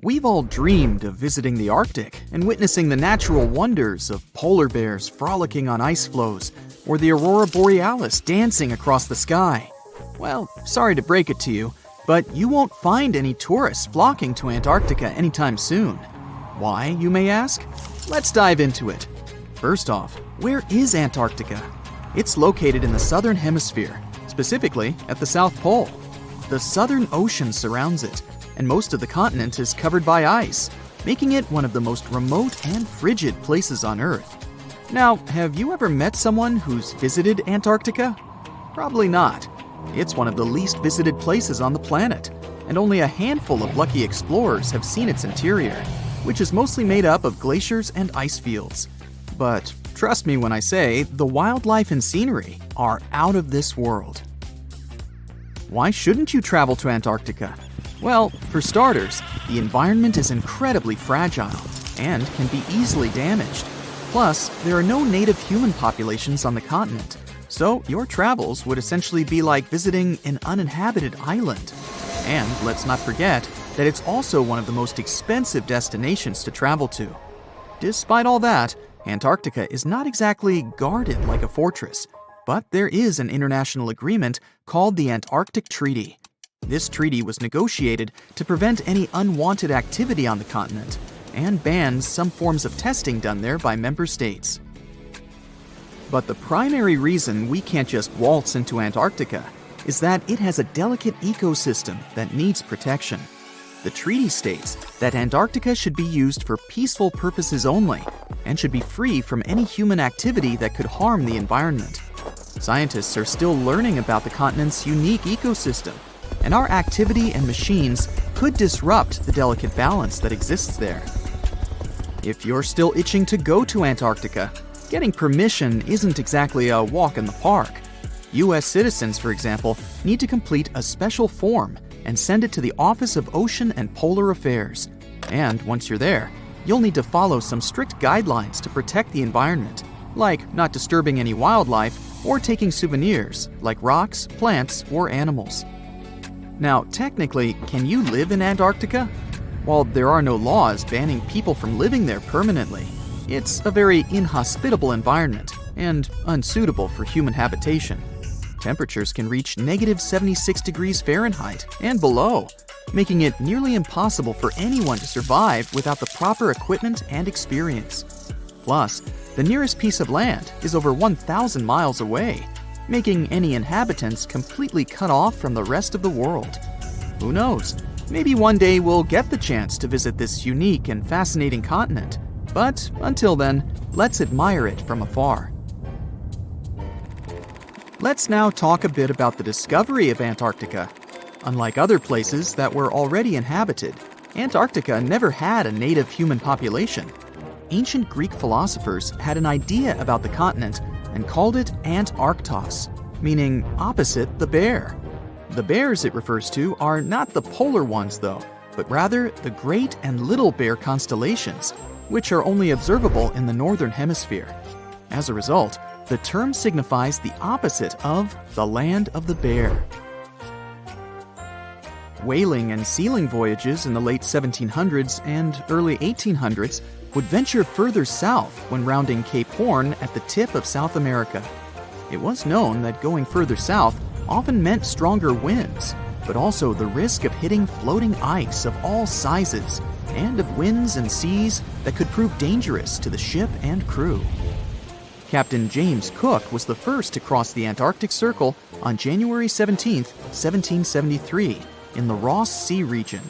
We've all dreamed of visiting the Arctic and witnessing the natural wonders of polar bears frolicking on ice floes or the aurora borealis dancing across the sky. Well, sorry to break it to you, but you won't find any tourists flocking to Antarctica anytime soon. Why, you may ask? Let's dive into it. First off, where is Antarctica? It's located in the southern hemisphere, specifically at the South Pole. The Southern Ocean surrounds it, and most of the continent is covered by ice, making it one of the most remote and frigid places on Earth. Now, have you ever met someone who's visited Antarctica? Probably not. It's one of the least visited places on the planet, and only a handful of lucky explorers have seen its interior, which is mostly made up of glaciers and ice fields. But trust me when I say the wildlife and scenery are out of this world. Why shouldn't you travel to Antarctica? Well, for starters, the environment is incredibly fragile and can be easily damaged. Plus, there are no native human populations on the continent, so your travels would essentially be like visiting an uninhabited island. And let's not forget that it's also one of the most expensive destinations to travel to. Despite all that, Antarctica is not exactly guarded like a fortress, but there is an international agreement called the Antarctic Treaty. This treaty was negotiated to prevent any unwanted activity on the continent and bans some forms of testing done there by member states. But the primary reason we can't just waltz into Antarctica is that it has a delicate ecosystem that needs protection. The treaty states that Antarctica should be used for peaceful purposes only and should be free from any human activity that could harm the environment. Scientists are still learning about the continent's unique ecosystem, and our activity and machines could disrupt the delicate balance that exists there. If you're still itching to go to Antarctica, getting permission isn't exactly a walk in the park. U.S. citizens, for example, need to complete a special form and send it to the Office of Ocean and Polar Affairs. And once you're there, you'll need to follow some strict guidelines to protect the environment, like not disturbing any wildlife or taking souvenirs like rocks, plants, or animals. Now, technically, can you live in Antarctica? While there are no laws banning people from living there permanently, it's a very inhospitable environment and unsuitable for human habitation. Temperatures can reach -76 degrees Fahrenheit and below, making it nearly impossible for anyone to survive without the proper equipment and experience. Plus, the nearest piece of land is over 1,000 miles away, making any inhabitants completely cut off from the rest of the world. Who knows? Maybe one day we'll get the chance to visit this unique and fascinating continent. But until then, let's admire it from afar. Let's now talk a bit about the discovery of Antarctica. Unlike other places that were already inhabited, Antarctica never had a native human population. Ancient Greek philosophers had an idea about the continent and called it Antarctos, meaning opposite the bear. The bears it refers to are not the polar ones though, but rather the Great and Little Bear constellations, which are only observable in the northern hemisphere. As a result, the term signifies the opposite of the land of the bear. Whaling and sealing voyages in the late 1700s and early 1800s would venture further south when rounding Cape Horn at the tip of South America. It was known that going further south often meant stronger winds, but also the risk of hitting floating ice of all sizes and of winds and seas that could prove dangerous to the ship and crew. Captain James Cook was the first to cross the Antarctic Circle on January 17, 1773, in the Ross Sea region.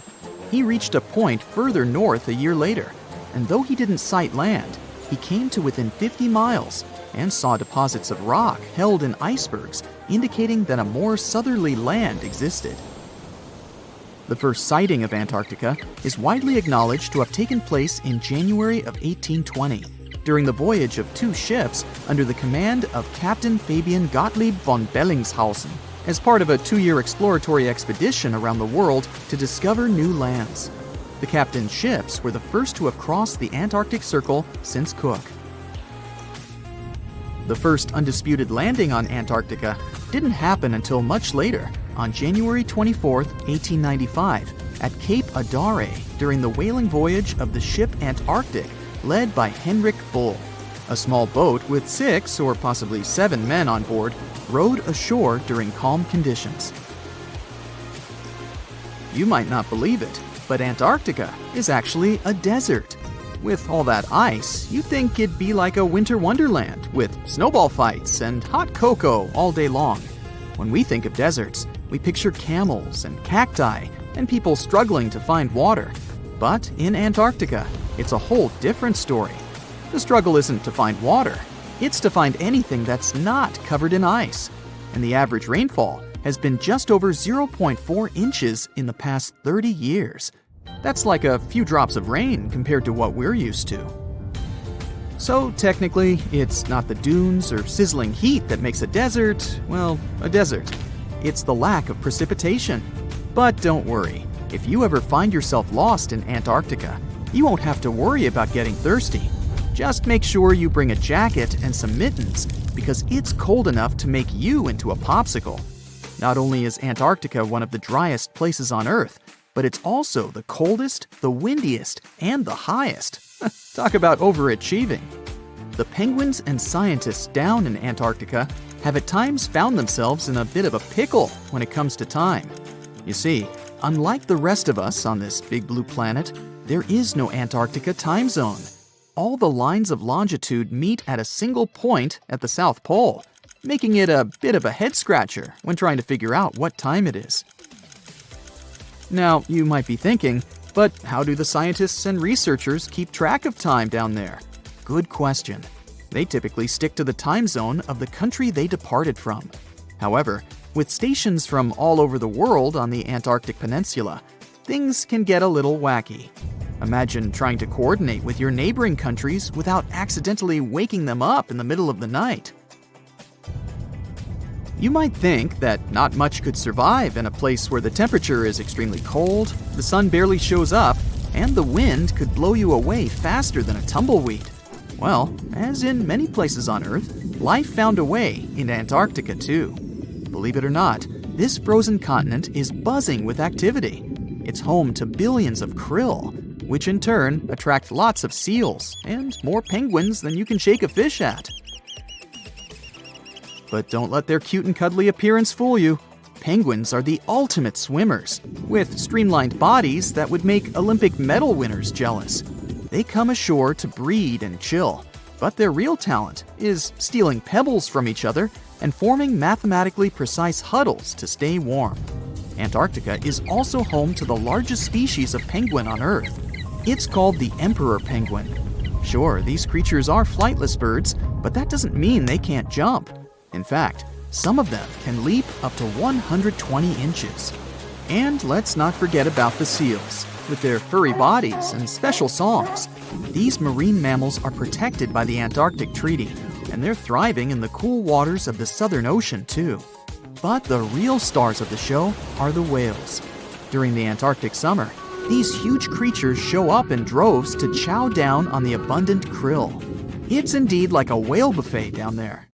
He reached a point further north a year later, and though he didn't sight land, he came to within 50 miles and saw deposits of rock held in icebergs, indicating that a more southerly land existed. The first sighting of Antarctica is widely acknowledged to have taken place in January of 1820, during the voyage of two ships under the command of Captain Fabian Gottlieb von Bellingshausen, as part of a 2-year exploratory expedition around the world to discover new lands. The captain's ships were the first to have crossed the Antarctic Circle since Cook. The first undisputed landing on Antarctica didn't happen until much later, on January 24, 1895, at Cape Adare during the whaling voyage of the ship Antarctic, led by Henrik Bull. A small boat with 6 or possibly 7 men on board rowed ashore during calm conditions. You might not believe it, but Antarctica is actually a desert. With all that ice, you'd think it'd be like a winter wonderland with snowball fights and hot cocoa all day long. When we think of deserts, we picture camels and cacti and people struggling to find water. But in Antarctica, it's a whole different story. The struggle isn't to find water, it's to find anything that's not covered in ice. And the average rainfall has been just over 0.4 inches in the past 30 years. That's like a few drops of rain compared to what we're used to. So technically, it's not the dunes or sizzling heat that makes a desert, well, a desert. It's the lack of precipitation. But don't worry, if you ever find yourself lost in Antarctica, you won't have to worry about getting thirsty. Just make sure you bring a jacket and some mittens, because it's cold enough to make you into a popsicle. Not only is Antarctica one of the driest places on Earth, but it's also the coldest, the windiest, and the highest. Talk about overachieving. The penguins and scientists down in Antarctica have at times found themselves in a bit of a pickle when it comes to time. You see, unlike the rest of us on this big blue planet, there is no Antarctica time zone. All the lines of longitude meet at a single point at the South Pole, making it a bit of a head-scratcher when trying to figure out what time it is. Now, you might be thinking, but how do the scientists and researchers keep track of time down there? Good question. They typically stick to the time zone of the country they departed from. However, with stations from all over the world on the Antarctic Peninsula, things can get a little wacky. Imagine trying to coordinate with your neighboring countries without accidentally waking them up in the middle of the night. You might think that not much could survive in a place where the temperature is extremely cold, the sun barely shows up, and the wind could blow you away faster than a tumbleweed. Well, as in many places on Earth, life found a way in Antarctica too. Believe it or not, this frozen continent is buzzing with activity. It's home to billions of krill, which in turn attract lots of seals and more penguins than you can shake a fish at. But don't let their cute and cuddly appearance fool you. Penguins are the ultimate swimmers, with streamlined bodies that would make Olympic medal winners jealous. They come ashore to breed and chill, but their real talent is stealing pebbles from each other and forming mathematically precise huddles to stay warm. Antarctica is also home to the largest species of penguin on Earth. It's called the emperor penguin. Sure, these creatures are flightless birds, but that doesn't mean they can't jump. In fact, some of them can leap up to 120 inches. And let's not forget about the seals. With their furry bodies and special songs, these marine mammals are protected by the Antarctic Treaty, and they're thriving in the cool waters of the Southern Ocean too. But the real stars of the show are the whales. During the Antarctic summer, these huge creatures show up in droves to chow down on the abundant krill. It's indeed like a whale buffet down there.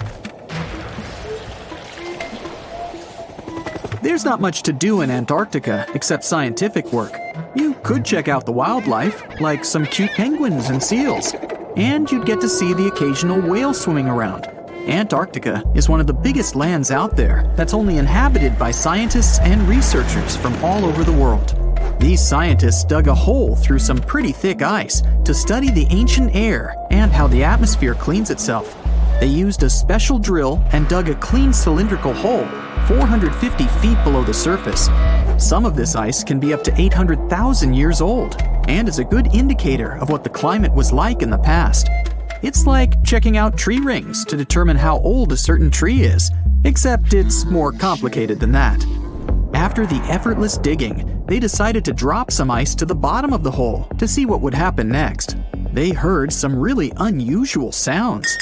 There's not much to do in Antarctica except scientific work. You could check out the wildlife, like some cute penguins and seals, and you'd get to see the occasional whale swimming around. Antarctica is one of the biggest lands out there that's only inhabited by scientists and researchers from all over the world. These scientists dug a hole through some pretty thick ice to study the ancient air and how the atmosphere cleans itself. They used a special drill and dug a clean cylindrical hole 450 feet below the surface. Some of this ice can be up to 800,000 years old and is a good indicator of what the climate was like in the past. It's like checking out tree rings to determine how old a certain tree is, except it's more complicated than that. After the effortless digging, they decided to drop some ice to the bottom of the hole to see what would happen next. They heard some really unusual sounds.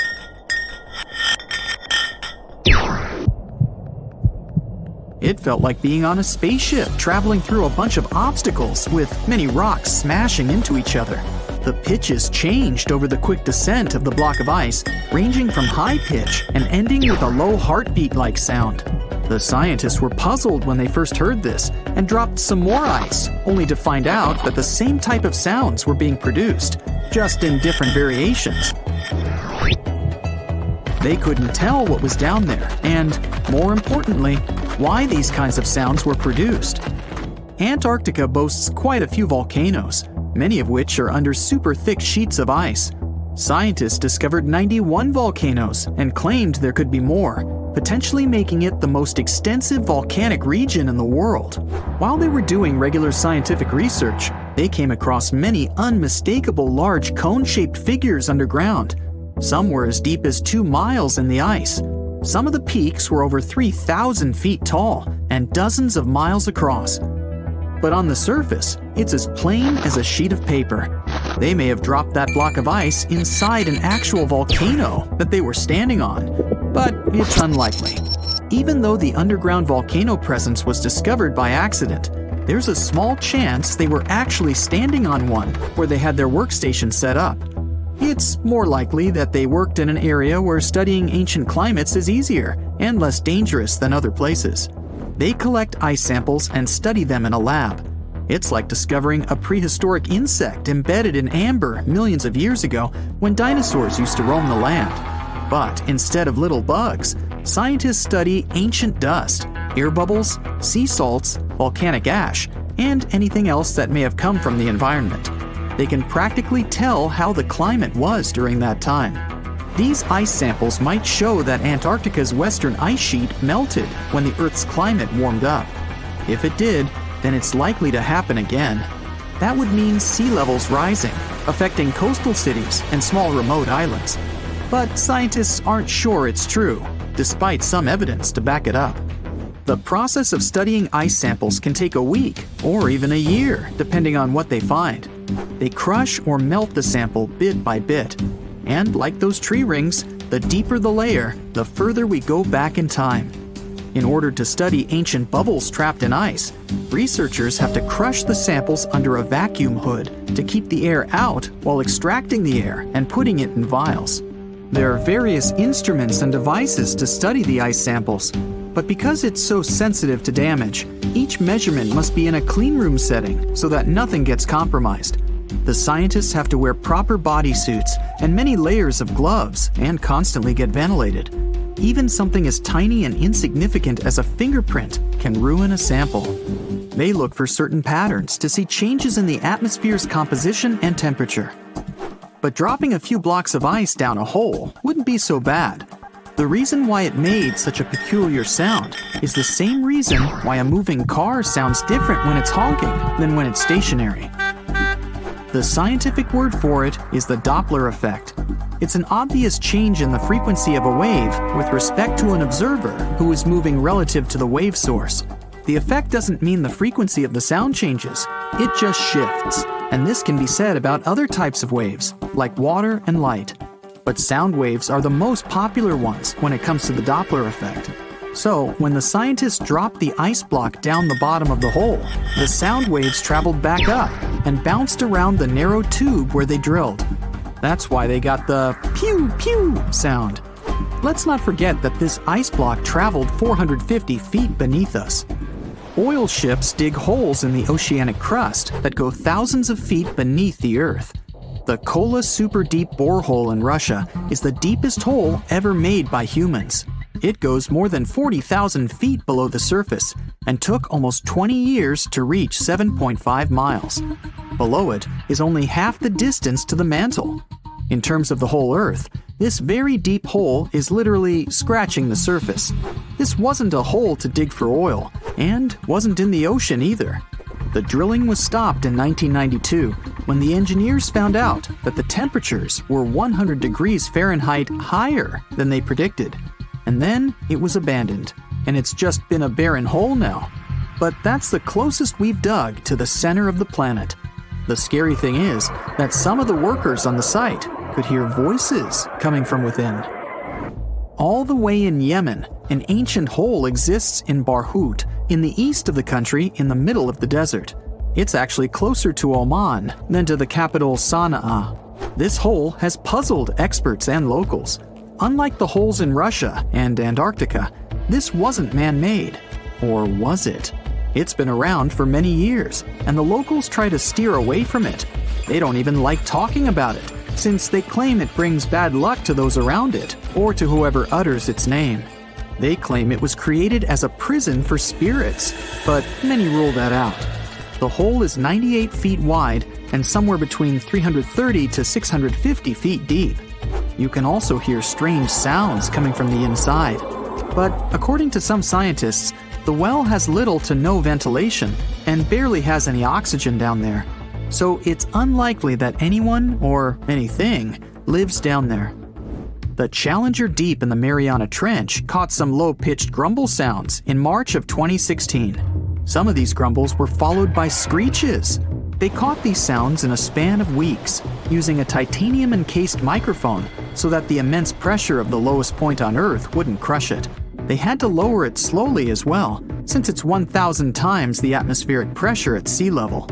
It felt like being on a spaceship traveling through a bunch of obstacles with many rocks smashing into each other. The pitches changed over the quick descent of the block of ice, ranging from high pitch and ending with a low heartbeat-like sound. The scientists were puzzled when they first heard this and dropped some more ice, only to find out that the same type of sounds were being produced, just in different variations. They couldn't tell what was down there and, more importantly, why these kinds of sounds were produced. Antarctica boasts quite a few volcanoes, many of which are under super thick sheets of ice. Scientists discovered 91 volcanoes and claimed there could be more, potentially making it the most extensive volcanic region in the world. While they were doing regular scientific research, they came across many unmistakable large cone-shaped figures underground. Some were as deep as 2 miles in the ice. Some of the peaks were over 3,000 feet tall and dozens of miles across. But on the surface, it's as plain as a sheet of paper. They may have dropped that block of ice inside an actual volcano that they were standing on, but it's unlikely. Even though the underground volcano presence was discovered by accident, there's a small chance they were actually standing on one where they had their workstation set up. It's more likely that they worked in an area where studying ancient climates is easier and less dangerous than other places. They collect ice samples and study them in a lab. It's like discovering a prehistoric insect embedded in amber millions of years ago when dinosaurs used to roam the land. But instead of little bugs, scientists study ancient dust, air bubbles, sea salts, volcanic ash, and anything else that may have come from the environment. They can practically tell how the climate was during that time. These ice samples might show that Antarctica's western ice sheet melted when the Earth's climate warmed up. If it did, then it's likely to happen again. That would mean sea levels rising, affecting coastal cities and small remote islands. But scientists aren't sure it's true, despite some evidence to back it up. The process of studying ice samples can take a week or even a year, depending on what they find. They crush or melt the sample bit by bit. And like those tree rings, the deeper the layer, the further we go back in time. In order to study ancient bubbles trapped in ice, researchers have to crush the samples under a vacuum hood to keep the air out while extracting the air and putting it in vials. There are various instruments and devices to study the ice samples, but because it's so sensitive to damage, each measurement must be in a clean room setting so that nothing gets compromised. The scientists have to wear proper bodysuits and many layers of gloves and constantly get ventilated. Even something as tiny and insignificant as a fingerprint can ruin a sample. They look for certain patterns to see changes in the atmosphere's composition and temperature. But dropping a few blocks of ice down a hole wouldn't be so bad. The reason why it made such a peculiar sound is the same reason why a moving car sounds different when it's honking than when it's stationary. The scientific word for it is the Doppler effect. It's an obvious change in the frequency of a wave with respect to an observer who is moving relative to the wave source. The effect doesn't mean the frequency of the sound changes, it just shifts. And this can be said about other types of waves, like water and light. But sound waves are the most popular ones when it comes to the Doppler effect. So, when the scientists dropped the ice block down the bottom of the hole, the sound waves traveled back up and bounced around the narrow tube where they drilled. That's why they got the pew pew sound. Let's not forget that this ice block traveled 450 feet beneath us. Oil ships dig holes in the oceanic crust that go thousands of feet beneath the Earth. The Kola Super Deep Borehole in Russia is the deepest hole ever made by humans. It goes more than 40,000 feet below the surface and took almost 20 years to reach 7.5 miles. Below it is only half the distance to the mantle. In terms of the whole Earth, this very deep hole is literally scratching the surface. This wasn't a hole to dig for oil, and wasn't in the ocean either. The drilling was stopped in 1992 when the engineers found out that the temperatures were 100 degrees Fahrenheit higher than they predicted. And then it was abandoned, and it's just been a barren hole now. But that's the closest we've dug to the center of the planet. The scary thing is that some of the workers on the site could hear voices coming from within. All the way in Yemen, an ancient hole exists in Barhout, in the east of the country in the middle of the desert. It's actually closer to Oman than to the capital Sana'a. This hole has puzzled experts and locals. Unlike the holes in Russia and Antarctica, this wasn't man-made. Or was it? It's been around for many years, and the locals try to steer away from it. They don't even like talking about it, since they claim it brings bad luck to those around it, or to whoever utters its name. They claim it was created as a prison for spirits, but many rule that out. The hole is 98 feet wide and somewhere between 330 to 650 feet deep. You can also hear strange sounds coming from the inside. But according to some scientists, the well has little to no ventilation and barely has any oxygen down there. So it's unlikely that anyone or anything lives down there. The Challenger Deep in the Mariana Trench caught some low-pitched grumble sounds in March of 2016. Some of these grumbles were followed by screeches. They caught these sounds in a span of weeks, using a titanium-encased microphone so that the immense pressure of the lowest point on Earth wouldn't crush it. They had to lower it slowly as well, since it's 1,000 times the atmospheric pressure at sea level.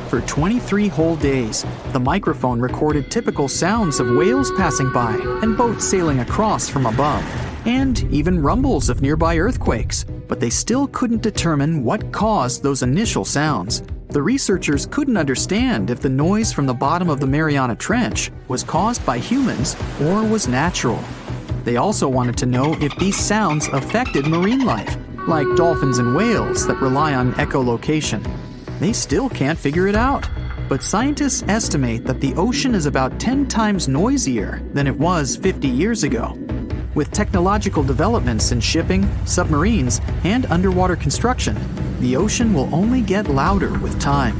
For 23 whole days, the microphone recorded typical sounds of whales passing by and boats sailing across from above, and even rumbles of nearby earthquakes, but they still couldn't determine what caused those initial sounds. The researchers couldn't understand if the noise from the bottom of the Mariana Trench was caused by humans or was natural. They also wanted to know if these sounds affected marine life, like dolphins and whales that rely on echolocation. They still can't figure it out, but scientists estimate that the ocean is about 10 times noisier than it was 50 years ago. With technological developments in shipping, submarines, and underwater construction, the ocean will only get louder with time.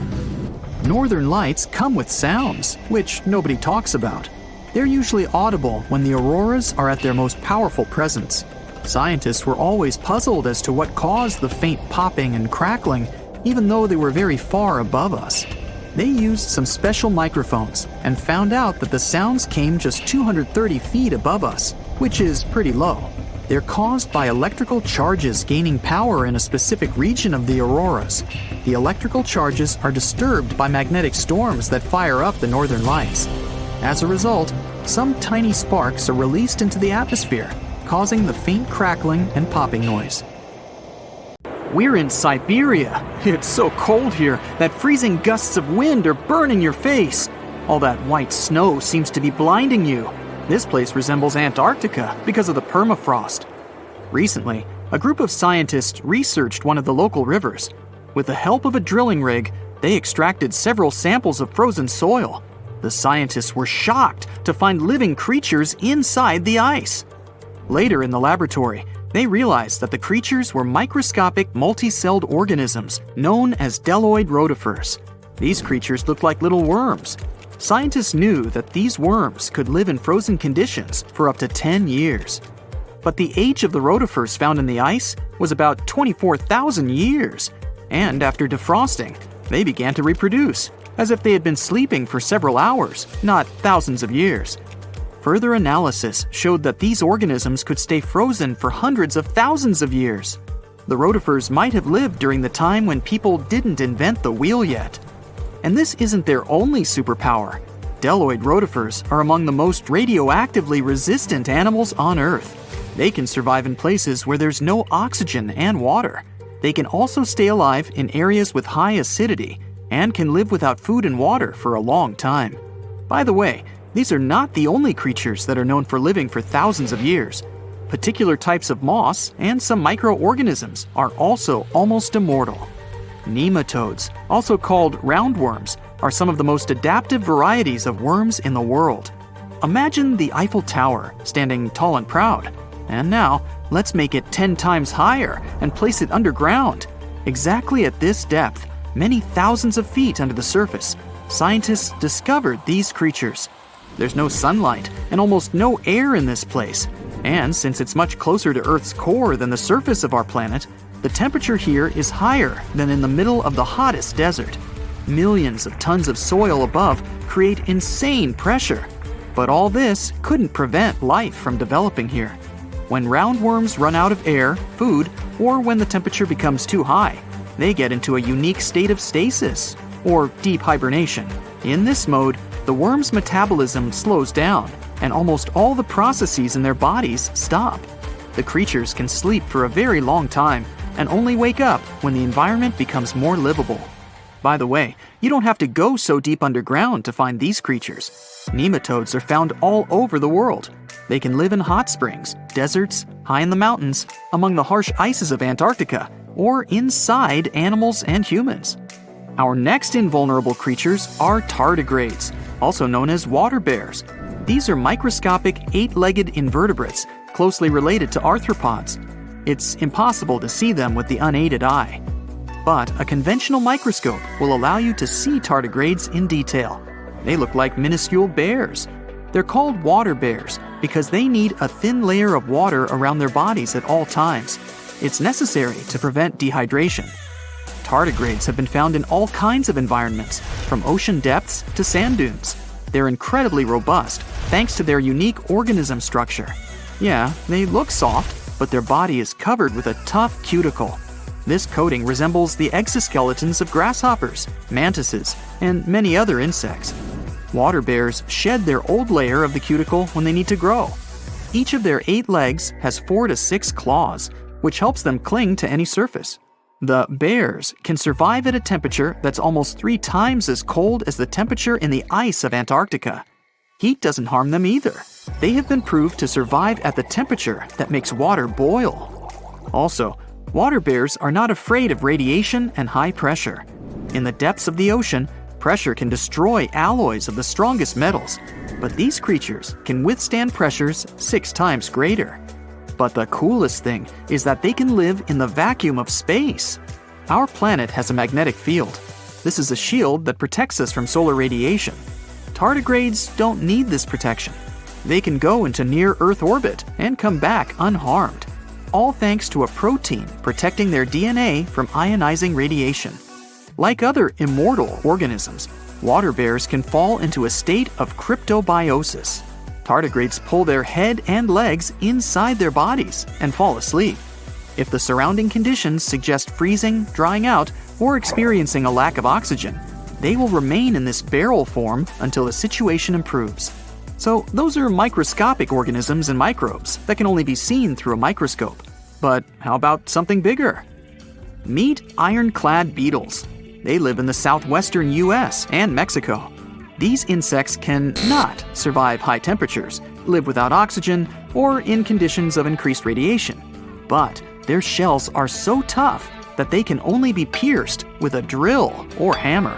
Northern lights come with sounds, which nobody talks about. They're usually audible when the auroras are at their most powerful presence. Scientists were always puzzled as to what caused the faint popping and crackling, even though they were very far above us. They used some special microphones and found out that the sounds came just 230 feet above us, which is pretty low. They're caused by electrical charges gaining power in a specific region of the auroras. The electrical charges are disturbed by magnetic storms that fire up the northern lights. As a result, some tiny sparks are released into the atmosphere, causing the faint crackling and popping noise. We're in Siberia. It's so cold here that freezing gusts of wind are burning your face. All that white snow seems to be blinding you. This place resembles Antarctica because of the permafrost. Recently, a group of scientists researched one of the local rivers. With the help of a drilling rig, they extracted several samples of frozen soil. The scientists were shocked to find living creatures inside the ice. Later in the laboratory, they realized that the creatures were microscopic multicelled organisms known as bdelloid rotifers. These creatures looked like little worms. Scientists knew that these worms could live in frozen conditions for up to 10 years. But the age of the rotifers found in the ice was about 24,000 years. And after defrosting, they began to reproduce, as if they had been sleeping for several hours, not thousands of years. Further analysis showed that these organisms could stay frozen for hundreds of thousands of years. The rotifers might have lived during the time when people didn't invent the wheel yet. And this isn't their only superpower. Bdelloid rotifers are among the most radioactively resistant animals on Earth. They can survive in places where there's no oxygen and water. They can also stay alive in areas with high acidity and can live without food and water for a long time. By the way, these are not the only creatures that are known for living for thousands of years. Particular types of moss and some microorganisms are also almost immortal. Nematodes, also called roundworms, are some of the most adaptive varieties of worms in the world. Imagine the Eiffel Tower standing tall and proud. And now, let's make it 10 times higher and place it underground. Exactly at this depth, many thousands of feet under the surface, scientists discovered these creatures. There's no sunlight and almost no air in this place. And since it's much closer to Earth's core than the surface of our planet, the temperature here is higher than in the middle of the hottest desert. Millions of tons of soil above create insane pressure. But all this couldn't prevent life from developing here. When roundworms run out of air, food, or when the temperature becomes too high, they get into a unique state of stasis, or deep hibernation. In this mode, the worm's metabolism slows down, and almost all the processes in their bodies stop. The creatures can sleep for a very long time and only wake up when the environment becomes more livable. By the way, you don't have to go so deep underground to find these creatures. Nematodes are found all over the world. They can live in hot springs, deserts, high in the mountains, among the harsh ices of Antarctica, or inside animals and humans. Our next invulnerable creatures are tardigrades, also known as water bears. These are microscopic, 8-legged invertebrates closely related to arthropods. It's impossible to see them with the unaided eye. But a conventional microscope will allow you to see tardigrades in detail. They look like minuscule bears. They're called water bears because they need a thin layer of water around their bodies at all times. It's necessary to prevent dehydration. Tardigrades have been found in all kinds of environments, from ocean depths to sand dunes. They're incredibly robust thanks to their unique organism structure. Yeah, they look soft, but their body is covered with a tough cuticle. This coating resembles the exoskeletons of grasshoppers, mantises, and many other insects. Water bears shed their old layer of the cuticle when they need to grow. Each of their 8 legs has 4 to 6 claws, which helps them cling to any surface. The bears can survive at a temperature that's almost 3 times as cold as the temperature in the ice of Antarctica. Heat doesn't harm them either. They have been proved to survive at the temperature that makes water boil. Also, water bears are not afraid of radiation and high pressure. In the depths of the ocean, pressure can destroy alloys of the strongest metals, but these creatures can withstand pressures 6 times greater. But the coolest thing is that they can live in the vacuum of space. Our planet has a magnetic field. This is a shield that protects us from solar radiation. Tardigrades don't need this protection. They can go into near-Earth orbit and come back unharmed, all thanks to a protein protecting their DNA from ionizing radiation. Like other immortal organisms, water bears can fall into a state of cryptobiosis. Tardigrades pull their head and legs inside their bodies and fall asleep. If the surrounding conditions suggest freezing, drying out, or experiencing a lack of oxygen, they will remain in this barrel form until the situation improves. So those are microscopic organisms and microbes that can only be seen through a microscope. But how about something bigger? Meet ironclad beetles. They live in the southwestern US and Mexico. These insects cannot survive high temperatures, live without oxygen, or in conditions of increased radiation. But their shells are so tough that they can only be pierced with a drill or hammer.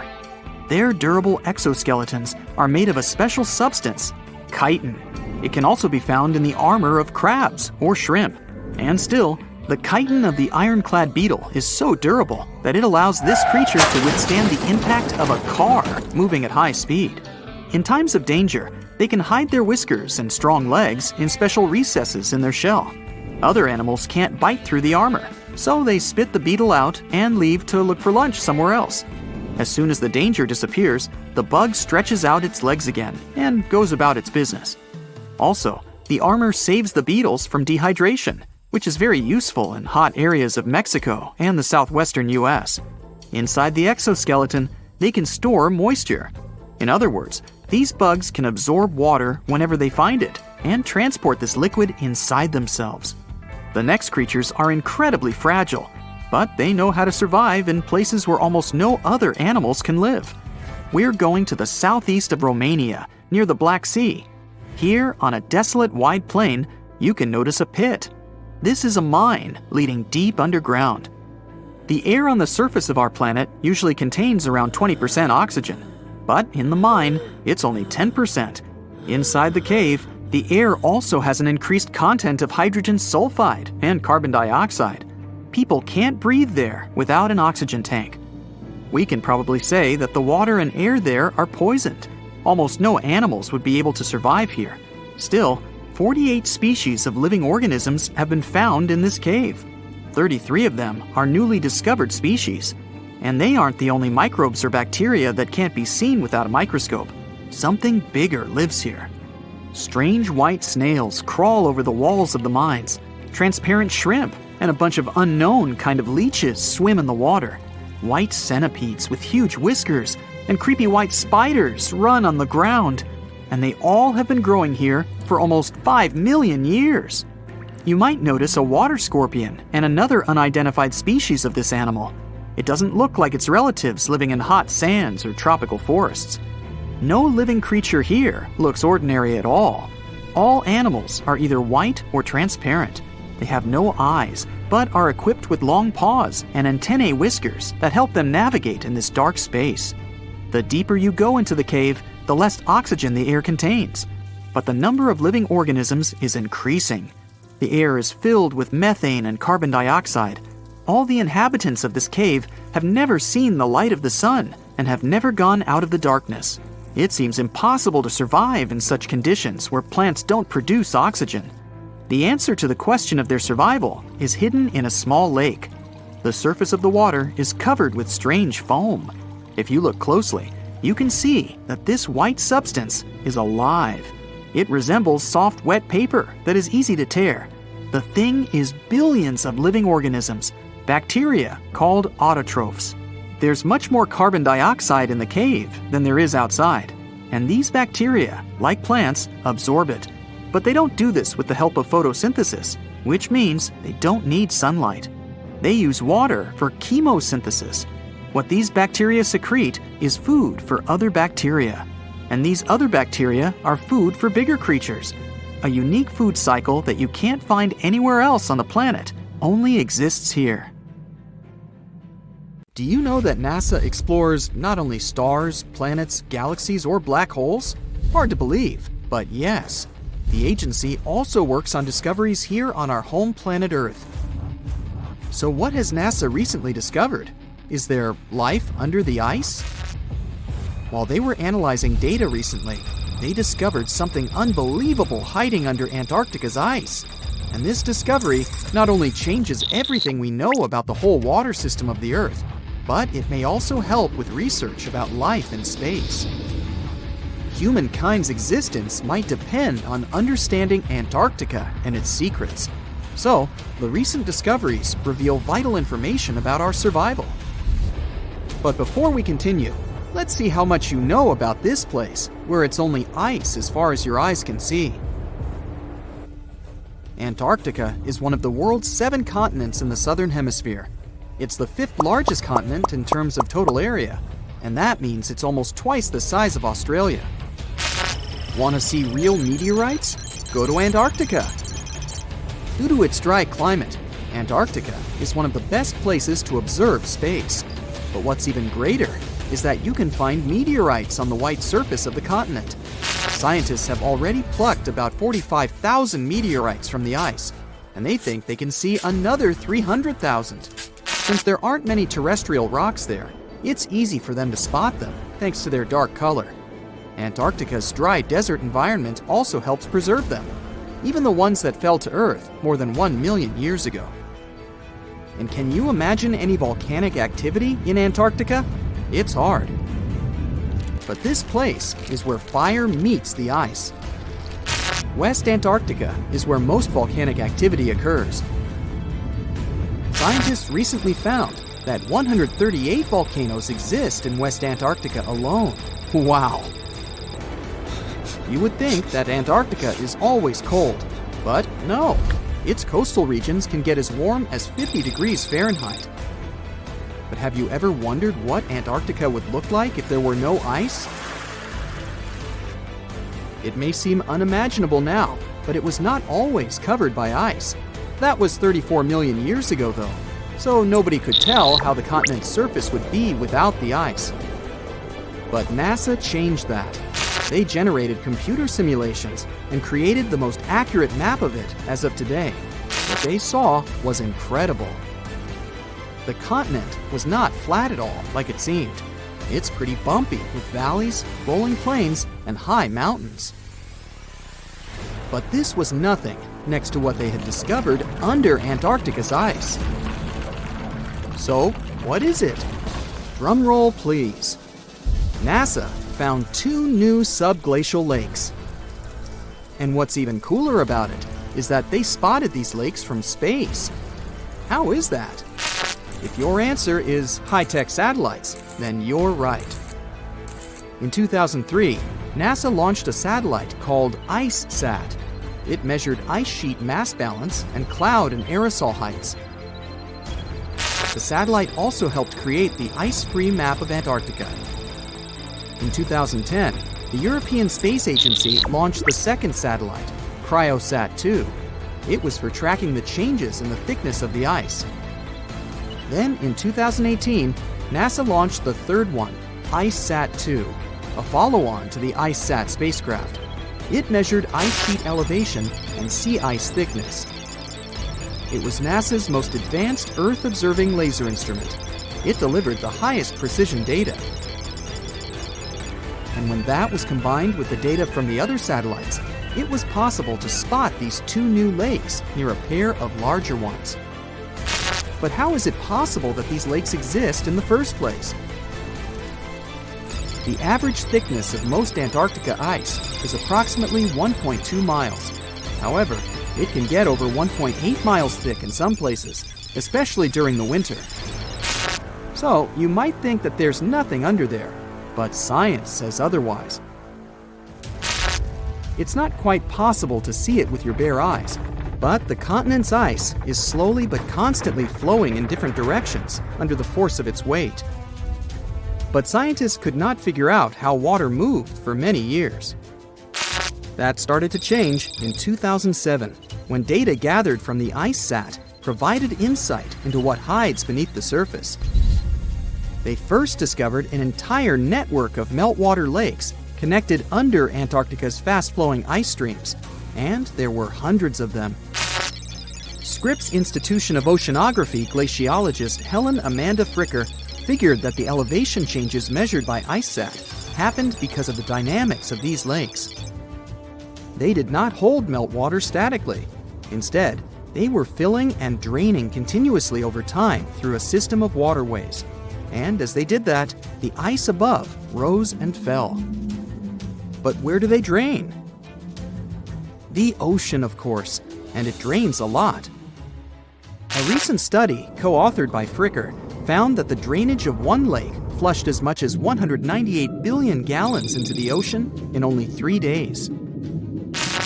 Their durable exoskeletons are made of a special substance, chitin. It can also be found in the armor of crabs or shrimp. And still, the chitin of the ironclad beetle is so durable that it allows this creature to withstand the impact of a car moving at high speed. In times of danger, they can hide their whiskers and strong legs in special recesses in their shell. Other animals can't bite through the armor, so they spit the beetle out and leave to look for lunch somewhere else. As soon as the danger disappears, the bug stretches out its legs again and goes about its business. Also, the armor saves the beetles from dehydration, which is very useful in hot areas of Mexico and the southwestern US. Inside the exoskeleton, they can store moisture. In other words, these bugs can absorb water whenever they find it and transport this liquid inside themselves. The next creatures are incredibly fragile, but they know how to survive in places where almost no other animals can live. We're going to the southeast of Romania, near the Black Sea. Here, on a desolate wide plain, you can notice a pit. This is a mine leading deep underground. The air on the surface of our planet usually contains around 20% oxygen, but in the mine, it's only 10%. Inside the cave, the air also has an increased content of hydrogen sulfide and carbon dioxide. People can't breathe there without an oxygen tank. We can probably say that the water and air there are poisoned. Almost no animals would be able to survive here. Still, 48 species of living organisms have been found in this cave. 33 of them are newly discovered species. And they aren't the only microbes or bacteria that can't be seen without a microscope. Something bigger lives here. Strange white snails crawl over the walls of the mines. Transparent shrimp and a bunch of unknown kind of leeches swim in the water. White centipedes with huge whiskers and creepy white spiders run on the ground. And they all have been growing here for almost 5 million years. You might notice a water scorpion and another unidentified species of this animal. It doesn't look like its relatives living in hot sands or tropical forests. No living creature here looks ordinary at all. All animals are either white or transparent. They have no eyes, but are equipped with long paws and antennae whiskers that help them navigate in this dark space. The deeper you go into the cave, the less oxygen the air contains. But the number of living organisms is increasing. The air is filled with methane and carbon dioxide. All the inhabitants of this cave have never seen the light of the sun and have never gone out of the darkness. It seems impossible to survive in such conditions where plants don't produce oxygen. The answer to the question of their survival is hidden in a small lake. The surface of the water is covered with strange foam. If you look closely, you can see that this white substance is alive. It resembles soft, wet paper that is easy to tear. The thing is billions of living organisms, bacteria called autotrophs. There's much more carbon dioxide in the cave than there is outside, and these bacteria, like plants, absorb it. But they don't do this with the help of photosynthesis, which means they don't need sunlight. They use water for chemosynthesis. What these bacteria secrete is food for other bacteria. And these other bacteria are food for bigger creatures. A unique food cycle that you can't find anywhere else on the planet only exists here. Do you know that NASA explores not only stars, planets, galaxies, or black holes? Hard to believe, but yes. The agency also works on discoveries here on our home planet Earth. So what has NASA recently discovered? Is there life under the ice? While they were analyzing data recently, they discovered something unbelievable hiding under Antarctica's ice. And this discovery not only changes everything we know about the whole water system of the Earth, but it may also help with research about life in space. Humankind's existence might depend on understanding Antarctica and its secrets. So, the recent discoveries reveal vital information about our survival. But before we continue, let's see how much you know about this place, where it's only ice as far as your eyes can see. Antarctica is one of the world's 7 continents in the southern hemisphere. It's the 5th largest continent in terms of total area, and that means it's almost twice the size of Australia. Want to see real meteorites? Go to Antarctica. Due to its dry climate, Antarctica is one of the best places to observe space. But what's even greater is that you can find meteorites on the white surface of the continent. Scientists have already plucked about 45,000 meteorites from the ice, and they think they can see another 300,000. Since there aren't many terrestrial rocks there, it's easy for them to spot them, thanks to their dark color. Antarctica's dry desert environment also helps preserve them, even the ones that fell to Earth more than 1 million years ago. And can you imagine any volcanic activity in Antarctica? It's hard. But this place is where fire meets the ice. West Antarctica is where most volcanic activity occurs. Scientists recently found that 138 volcanoes exist in West Antarctica alone. Wow! You would think that Antarctica is always cold, but no. Its coastal regions can get as warm as 50 degrees Fahrenheit. But have you ever wondered what Antarctica would look like if there were no ice? It may seem unimaginable now, but it was not always covered by ice. That was 34 million years ago, though, so nobody could tell how the continent's surface would be without the ice. But NASA changed that. They generated computer simulations and created the most accurate map of it as of today. What they saw was incredible. The continent was not flat at all like it seemed. It's pretty bumpy with valleys, rolling plains, and high mountains. But this was nothing next to what they had discovered under Antarctica's ice. So, what is it? Drum roll, please. NASA found 2 new subglacial lakes. And what's even cooler about it is that they spotted these lakes from space. How is that? If your answer is high-tech satellites, then you're right. In 2003, NASA launched a satellite called IceSat. It measured ice sheet mass balance and cloud and aerosol heights. The satellite also helped create the ice-free map of Antarctica. In 2010, the European Space Agency launched the second satellite, Cryosat-2. It was for tracking the changes in the thickness of the ice. Then, in 2018, NASA launched the third one, IceSat-2, a follow-on to the IceSat spacecraft. It measured ice sheet elevation and sea ice thickness. It was NASA's most advanced Earth-observing laser instrument. It delivered the highest precision data. And when that was combined with the data from the other satellites, it was possible to spot these two new lakes near a pair of larger ones. But how is it possible that these lakes exist in the first place? The average thickness of most Antarctica ice is approximately 1.2 miles. However, it can get over 1.8 miles thick in some places, especially during the winter. So, you might think that there's nothing under there, but science says otherwise. It's not quite possible to see it with your bare eyes, but the continent's ice is slowly but constantly flowing in different directions under the force of its weight. But scientists could not figure out how water moved for many years. That started to change in 2007, when data gathered from the IceSat provided insight into what hides beneath the surface. They first discovered an entire network of meltwater lakes connected under Antarctica's fast-flowing ice streams, and there were hundreds of them. Scripps Institution of Oceanography glaciologist Helen Amanda Fricker figured that the elevation changes measured by IceSat happened because of the dynamics of these lakes. They did not hold meltwater statically. Instead, they were filling and draining continuously over time through a system of waterways. And as they did that, the ice above rose and fell. But where do they drain? The ocean, of course, and it drains a lot. A recent study, co-authored by Fricker, found that the drainage of one lake flushed as much as 198 billion gallons into the ocean in only 3 days.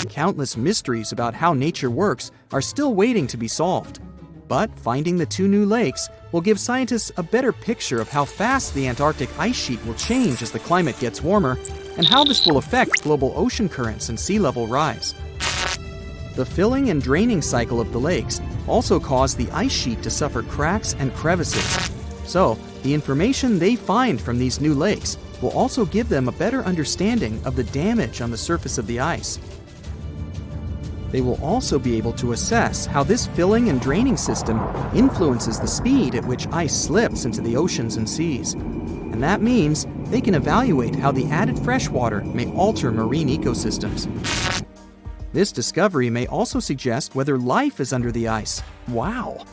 Countless mysteries about how nature works are still waiting to be solved. But finding the two new lakes will give scientists a better picture of how fast the Antarctic ice sheet will change as the climate gets warmer, and how this will affect global ocean currents and sea level rise. The filling and draining cycle of the lakes also cause the ice sheet to suffer cracks and crevices. So, the information they find from these new lakes will also give them a better understanding of the damage on the surface of the ice. They will also be able to assess how this filling and draining system influences the speed at which ice slips into the oceans and seas. And that means they can evaluate how the added fresh water may alter marine ecosystems. This discovery may also suggest whether life is under the ice. Wow!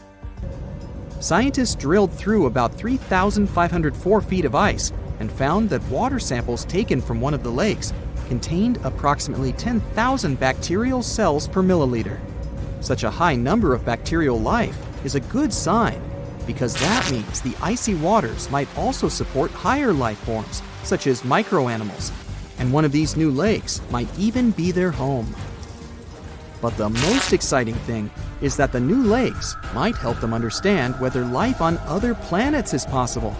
Scientists drilled through about 3,504 feet of ice and found that water samples taken from one of the lakes contained approximately 10,000 bacterial cells per milliliter. Such a high number of bacterial life is a good sign, because that means the icy waters might also support higher life forms, such as microanimals, and one of these new lakes might even be their home. But the most exciting thing is that the new lakes might help them understand whether life on other planets is possible.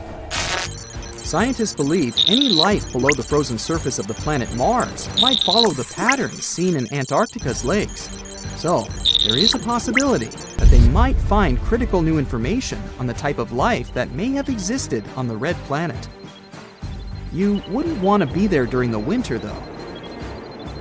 Scientists believe any life below the frozen surface of the planet Mars might follow the patterns seen in Antarctica's lakes. So, there is a possibility that they might find critical new information on the type of life that may have existed on the red planet. You wouldn't want to be there during the winter, though.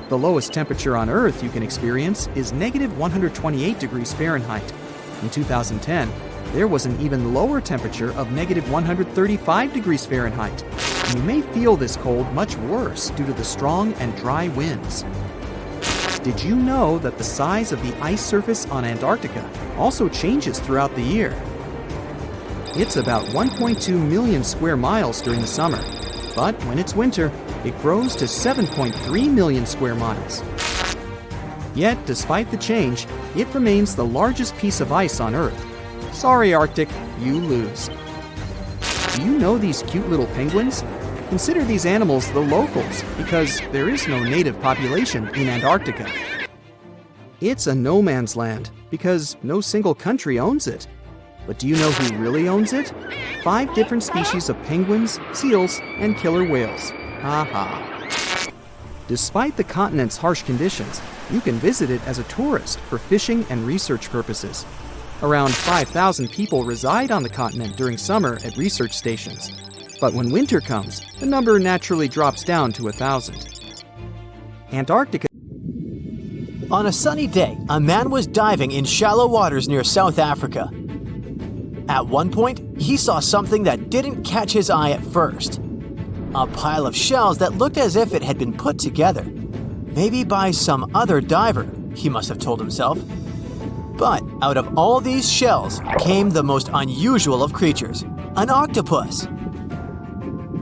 The lowest temperature on Earth you can experience is negative 128 degrees Fahrenheit. In 2010, there was an even lower temperature of negative 135 degrees Fahrenheit. And you may feel this cold much worse due to the strong and dry winds. Did you know that the size of the ice surface on Antarctica also changes throughout the year? It's about 1.2 million square miles during the summer, but when it's winter, it grows to 7.3 million square miles. Yet, despite the change, it remains the largest piece of ice on Earth. Sorry, Arctic, you lose. Do you know these cute little penguins? Consider these animals the locals, because there is no native population in Antarctica. It's a no man's land because no single country owns it. But do you know who really owns it? 5 different species of penguins, seals, and killer whales. Ha. Despite the continent's harsh conditions, you can visit it as a tourist for fishing and research purposes. Around 5,000 people reside on the continent during summer at research stations. But when winter comes, the number naturally drops down to 1,000. Antarctica. On a sunny day, a man was diving in shallow waters near South Africa. At one point, he saw something that didn't catch his eye at first. A pile of shells that looked as if it had been put together. Maybe by some other diver, he must have told himself. But out of all these shells came the most unusual of creatures, an octopus.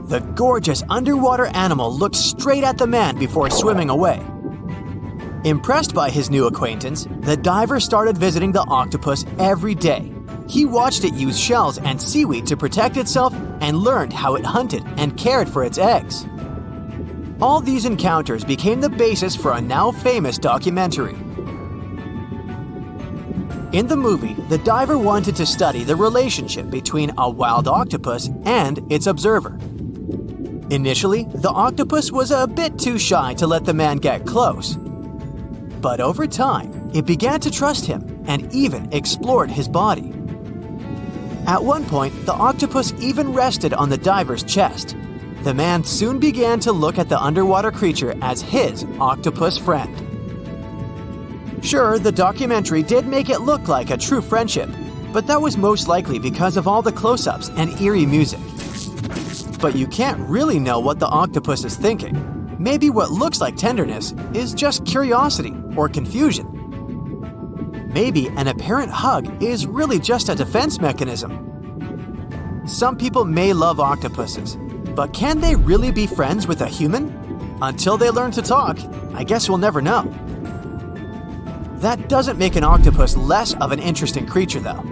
The gorgeous underwater animal looked straight at the man before swimming away. Impressed by his new acquaintance, the diver started visiting the octopus every day. He watched it use shells and seaweed to protect itself and learned how it hunted and cared for its eggs. All these encounters became the basis for a now famous documentary. In the movie, the diver wanted to study the relationship between a wild octopus and its observer. Initially, the octopus was a bit too shy to let the man get close. But over time, it began to trust him and even explored his body. At one point, the octopus even rested on the diver's chest. The man soon began to look at the underwater creature as his octopus friend. Sure, the documentary did make it look like a true friendship, but that was most likely because of all the close-ups and eerie music. But you can't really know what the octopus is thinking. Maybe what looks like tenderness is just curiosity or confusion. Maybe an apparent hug is really just a defense mechanism. Some people may love octopuses, but can they really be friends with a human? Until they learn to talk, I guess we'll never know. That doesn't make an octopus less of an interesting creature, though.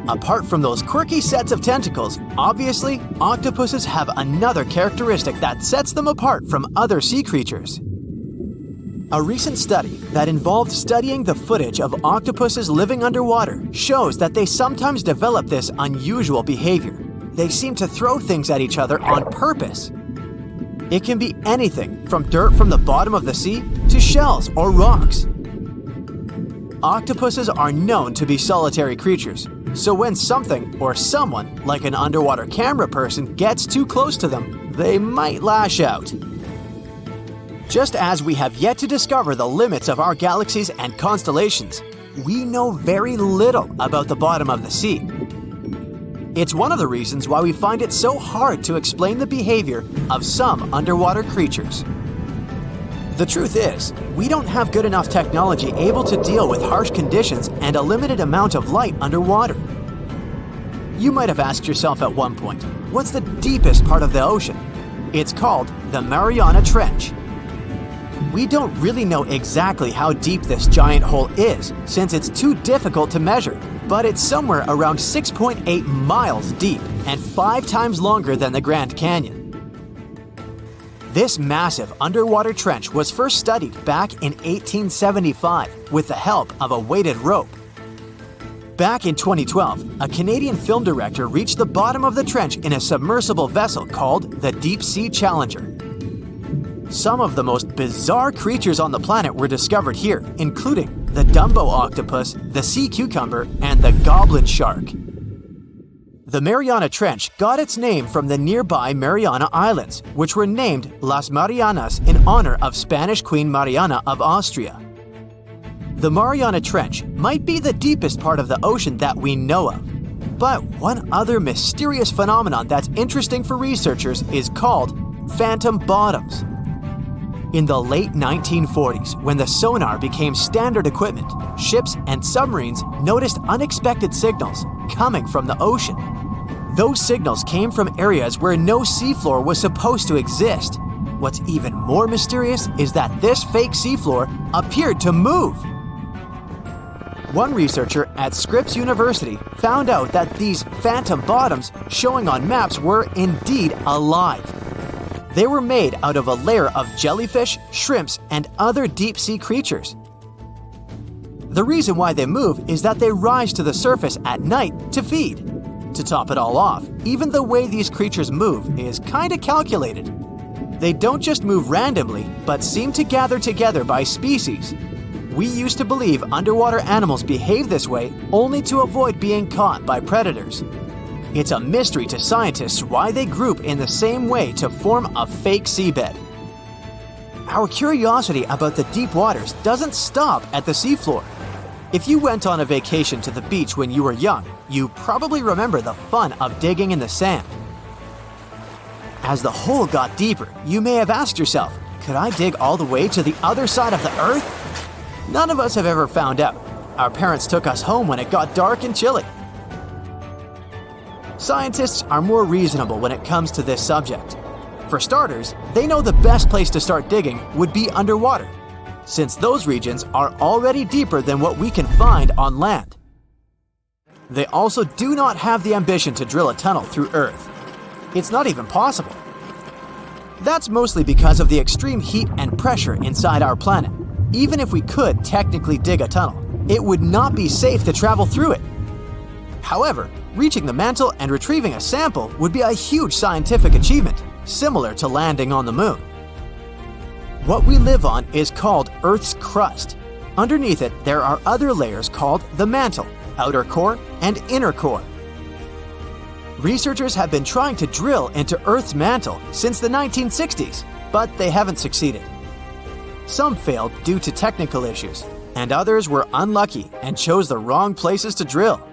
Apart from those quirky sets of tentacles, obviously, octopuses have another characteristic that sets them apart from other sea creatures. A recent study that involved studying the footage of octopuses living underwater shows that they sometimes develop this unusual behavior. They seem to throw things at each other on purpose. It can be anything from dirt from the bottom of the sea to shells or rocks. Octopuses are known to be solitary creatures, so when something or someone, like an underwater camera person, gets too close to them, they might lash out. Just as we have yet to discover the limits of our galaxies and constellations, we know very little about the bottom of the sea. It's one of the reasons why we find it so hard to explain the behavior of some underwater creatures. The truth is, we don't have good enough technology able to deal with harsh conditions and a limited amount of light underwater. You might have asked yourself at one point, what's the deepest part of the ocean? It's called the Mariana Trench. We don't really know exactly how deep this giant hole is, since it's too difficult to measure, but it's somewhere around 6.8 miles deep and 5 times longer than the Grand Canyon. This massive underwater trench was first studied back in 1875 with the help of a weighted rope. Back in 2012, a Canadian film director reached the bottom of the trench in a submersible vessel called the Deep Sea Challenger. Some of the most bizarre creatures on the planet were discovered here, including the Dumbo octopus, the sea cucumber, and the goblin shark. The Mariana Trench got its name from the nearby Mariana Islands, which were named Las Marianas in honor of Spanish Queen Mariana of Austria. The Mariana Trench might be the deepest part of the ocean that we know of. But one other mysterious phenomenon that's interesting for researchers is called phantom bottoms. In the late 1940s, when the sonar became standard equipment, ships and submarines noticed unexpected signals coming from the ocean. Those signals came from areas where no seafloor was supposed to exist. What's even more mysterious is that this fake seafloor appeared to move. One researcher at Scripps University found out that these phantom bottoms showing on maps were indeed alive. They were made out of a layer of jellyfish, shrimps, and other deep-sea creatures. The reason why they move is that they rise to the surface at night to feed. To top it all off, even the way these creatures move is kinda calculated. They don't just move randomly, but seem to gather together by species. We used to believe underwater animals behave this way only to avoid being caught by predators. It's a mystery to scientists why they group in the same way to form a fake seabed. Our curiosity about the deep waters doesn't stop at the seafloor. If you went on a vacation to the beach when you were young, you probably remember the fun of digging in the sand. As the hole got deeper, you may have asked yourself, could I dig all the way to the other side of the earth? None of us have ever found out. Our parents took us home when it got dark and chilly. Scientists are more reasonable when it comes to this subject. For starters, they know the best place to start digging would be underwater, since those regions are already deeper than what we can find on land. They also do not have the ambition to drill a tunnel through Earth. It's not even possible. That's mostly because of the extreme heat and pressure inside our planet. Even if we could technically dig a tunnel, it would not be safe to travel through it. However, reaching the mantle and retrieving a sample would be a huge scientific achievement, similar to landing on the moon. What we live on is called Earth's crust. Underneath it, there are other layers called the mantle, outer core, and inner core. Researchers have been trying to drill into Earth's mantle since the 1960s, but they haven't succeeded. Some failed due to technical issues, and others were unlucky and chose the wrong places to drill.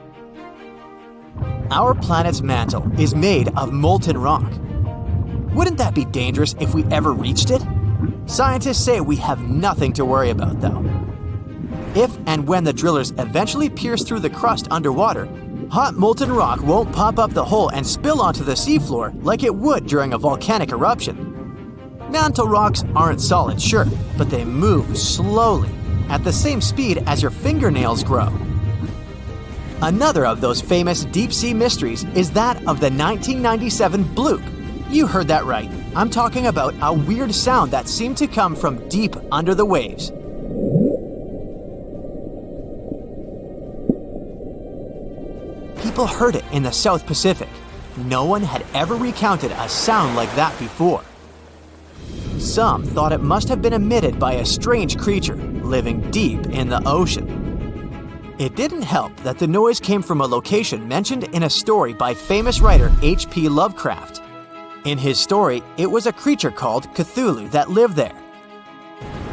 Our planet's mantle is made of molten rock. Wouldn't that be dangerous if we ever reached it? Scientists say we have nothing to worry about, though. If and when the drillers eventually pierce through the crust underwater, hot molten rock won't pop up the hole and spill onto the seafloor like it would during a volcanic eruption. Mantle rocks aren't solid, sure, but they move slowly, at the same speed as your fingernails grow. Another of those famous deep-sea mysteries is that of the 1997 bloop. You heard that right. I'm talking about a weird sound that seemed to come from deep under the waves. People heard it in the South Pacific. No one had ever recounted a sound like that before. Some thought it must have been emitted by a strange creature living deep in the ocean. It didn't help that the noise came from a location mentioned in a story by famous writer H.P. Lovecraft. In his story, it was a creature called Cthulhu that lived there.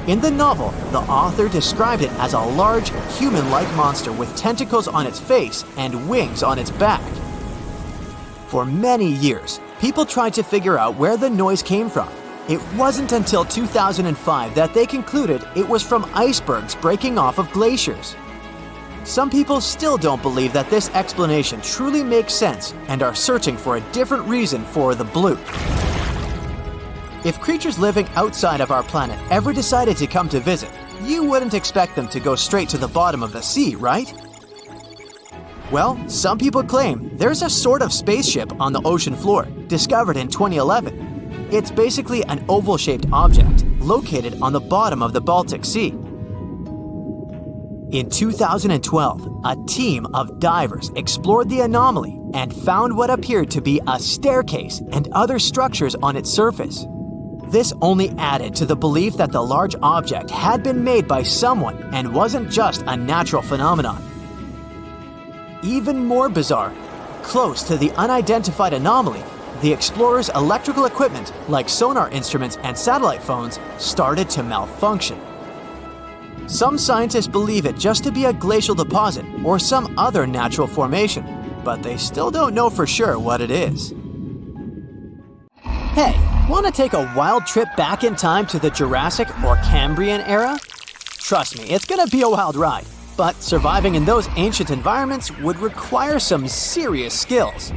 In the novel, the author described it as a large, human-like monster with tentacles on its face and wings on its back. For many years, people tried to figure out where the noise came from. It wasn't until 2005 that they concluded it was from icebergs breaking off of glaciers. Some people still don't believe that this explanation truly makes sense and are searching for a different reason for the bloop. If creatures living outside of our planet ever decided to come to visit, you wouldn't expect them to go straight to the bottom of the sea, right? Well, some people claim there's a sort of spaceship on the ocean floor, discovered in 2011. It's basically an oval-shaped object located on the bottom of the Baltic Sea. In 2012, a team of divers explored the anomaly and found what appeared to be a staircase and other structures on its surface. This only added to the belief that the large object had been made by someone and wasn't just a natural phenomenon. Even more bizarre, close to the unidentified anomaly, the explorers' electrical equipment, like sonar instruments and satellite phones, started to malfunction. Some scientists believe it just to be a glacial deposit or some other natural formation, but they still don't know for sure what it is. Hey, want to take a wild trip back in time to the Jurassic or Cambrian era? Trust me, it's going to be a wild ride, but surviving in those ancient environments would require some serious skills.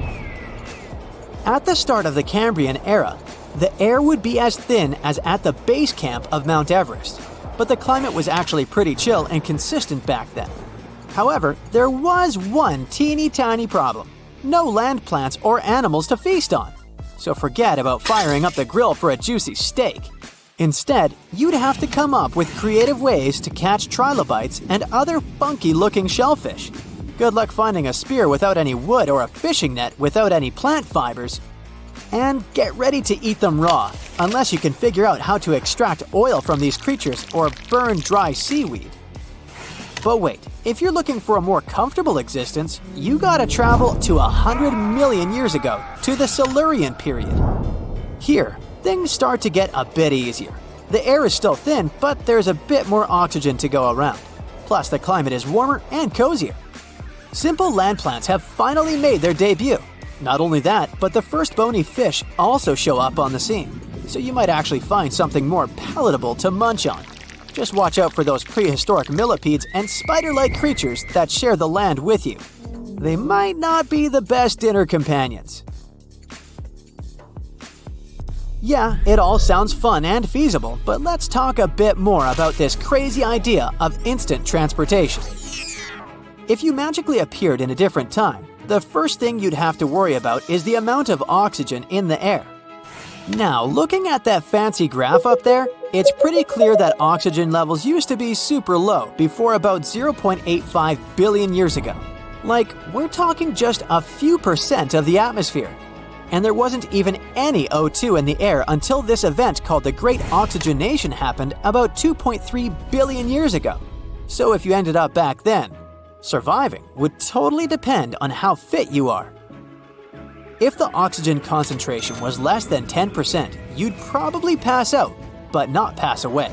At the start of the Cambrian era, the air would be as thin as at the base camp of Mount Everest, but the climate was actually pretty chill and consistent back then. However, there was one teeny tiny problem: no land plants or animals to feast on. So forget about firing up the grill for a juicy steak. Instead, you'd have to come up with creative ways to catch trilobites and other funky-looking shellfish. Good luck finding a spear without any wood or a fishing net without any plant fibers. And get ready to eat them raw, unless you can figure out how to extract oil from these creatures or burn dry seaweed. But wait, if you're looking for a more comfortable existence, you gotta travel to 100 million years ago, to the Silurian period. Here, things start to get a bit easier. The air is still thin, but there's a bit more oxygen to go around. Plus, the climate is warmer and cozier. Simple land plants have finally made their debut. Not only that, but the first bony fish also show up on the scene, so you might actually find something more palatable to munch on. Just watch out for those prehistoric millipedes and spider-like creatures that share the land with you. They might not be the best dinner companions. Yeah, it all sounds fun and feasible, but let's talk a bit more about this crazy idea of instant transportation. If you magically appeared in a different time, the first thing you'd have to worry about is the amount of oxygen in the air. Now, looking at that fancy graph up there, it's pretty clear that oxygen levels used to be super low before about 0.85 billion years ago. Like, we're talking just a few % of the atmosphere. And there wasn't even any O2 in the air until this event called the Great Oxygenation happened about 2.3 billion years ago. So if you ended up back then, surviving would totally depend on how fit you are. If the oxygen concentration was less than 10%, you'd probably pass out, but not pass away.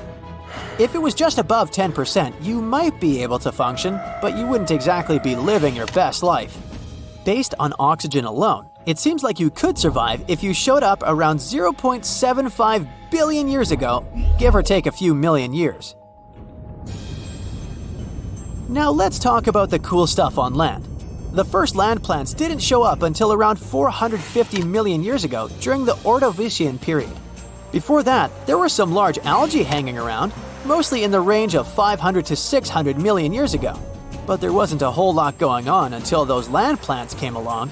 If it was just above 10%, you might be able to function, but you wouldn't exactly be living your best life. Based on oxygen alone, it seems like you could survive if you showed up around 0.75 billion years ago, give or take a few million years. Now let's talk about the cool stuff on land. The first land plants didn't show up until around 450 million years ago during the Ordovician period. Before that, there were some large algae hanging around, mostly in the range of 500 to 600 million years ago. But there wasn't a whole lot going on until those land plants came along.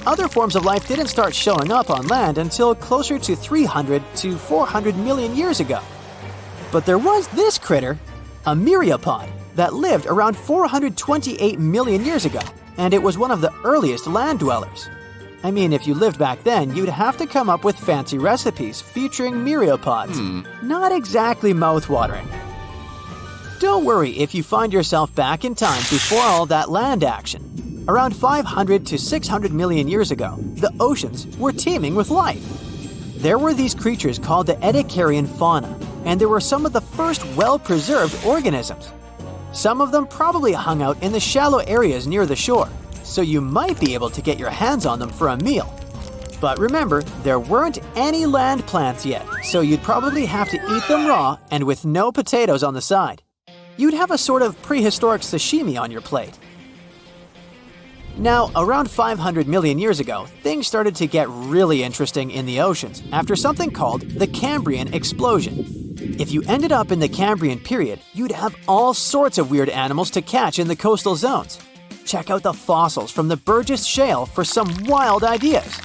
Other forms of life didn't start showing up on land until closer to 300 to 400 million years ago. But there was this critter, a myriapod, that lived around 428 million years ago, and it was one of the earliest land dwellers. I mean, if you lived back then, you'd have to come up with fancy recipes featuring myriapods. Not exactly mouth-watering. Don't worry if you find yourself back in time before all that land action. Around 500 to 600 million years ago, the oceans were teeming with life. There were these creatures called the Ediacaran fauna, and they were some of the first well-preserved organisms. Some of them probably hung out in the shallow areas near the shore, so you might be able to get your hands on them for a meal. But remember, there weren't any land plants yet, so you'd probably have to eat them raw and with no potatoes on the side. You'd have a sort of prehistoric sashimi on your plate. Now, around 500 million years ago, things started to get really interesting in the oceans after something called the Cambrian explosion. If you ended up in the Cambrian period, you'd have all sorts of weird animals to catch in the coastal zones. Check out the fossils from the Burgess Shale for some wild ideas.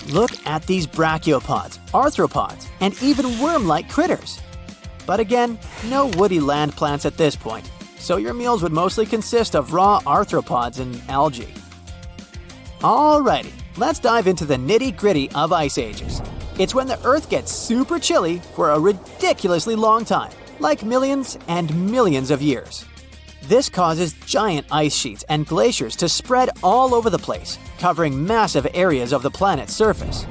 Look at these brachiopods, arthropods, and even worm-like critters. But again, no woody land plants at this point, so your meals would mostly consist of raw arthropods and algae. Alrighty, let's dive into the nitty-gritty of ice ages. It's when the Earth gets super chilly for a ridiculously long time, like millions and millions of years. This causes giant ice sheets and glaciers to spread all over the place, covering massive areas of the planet's surface.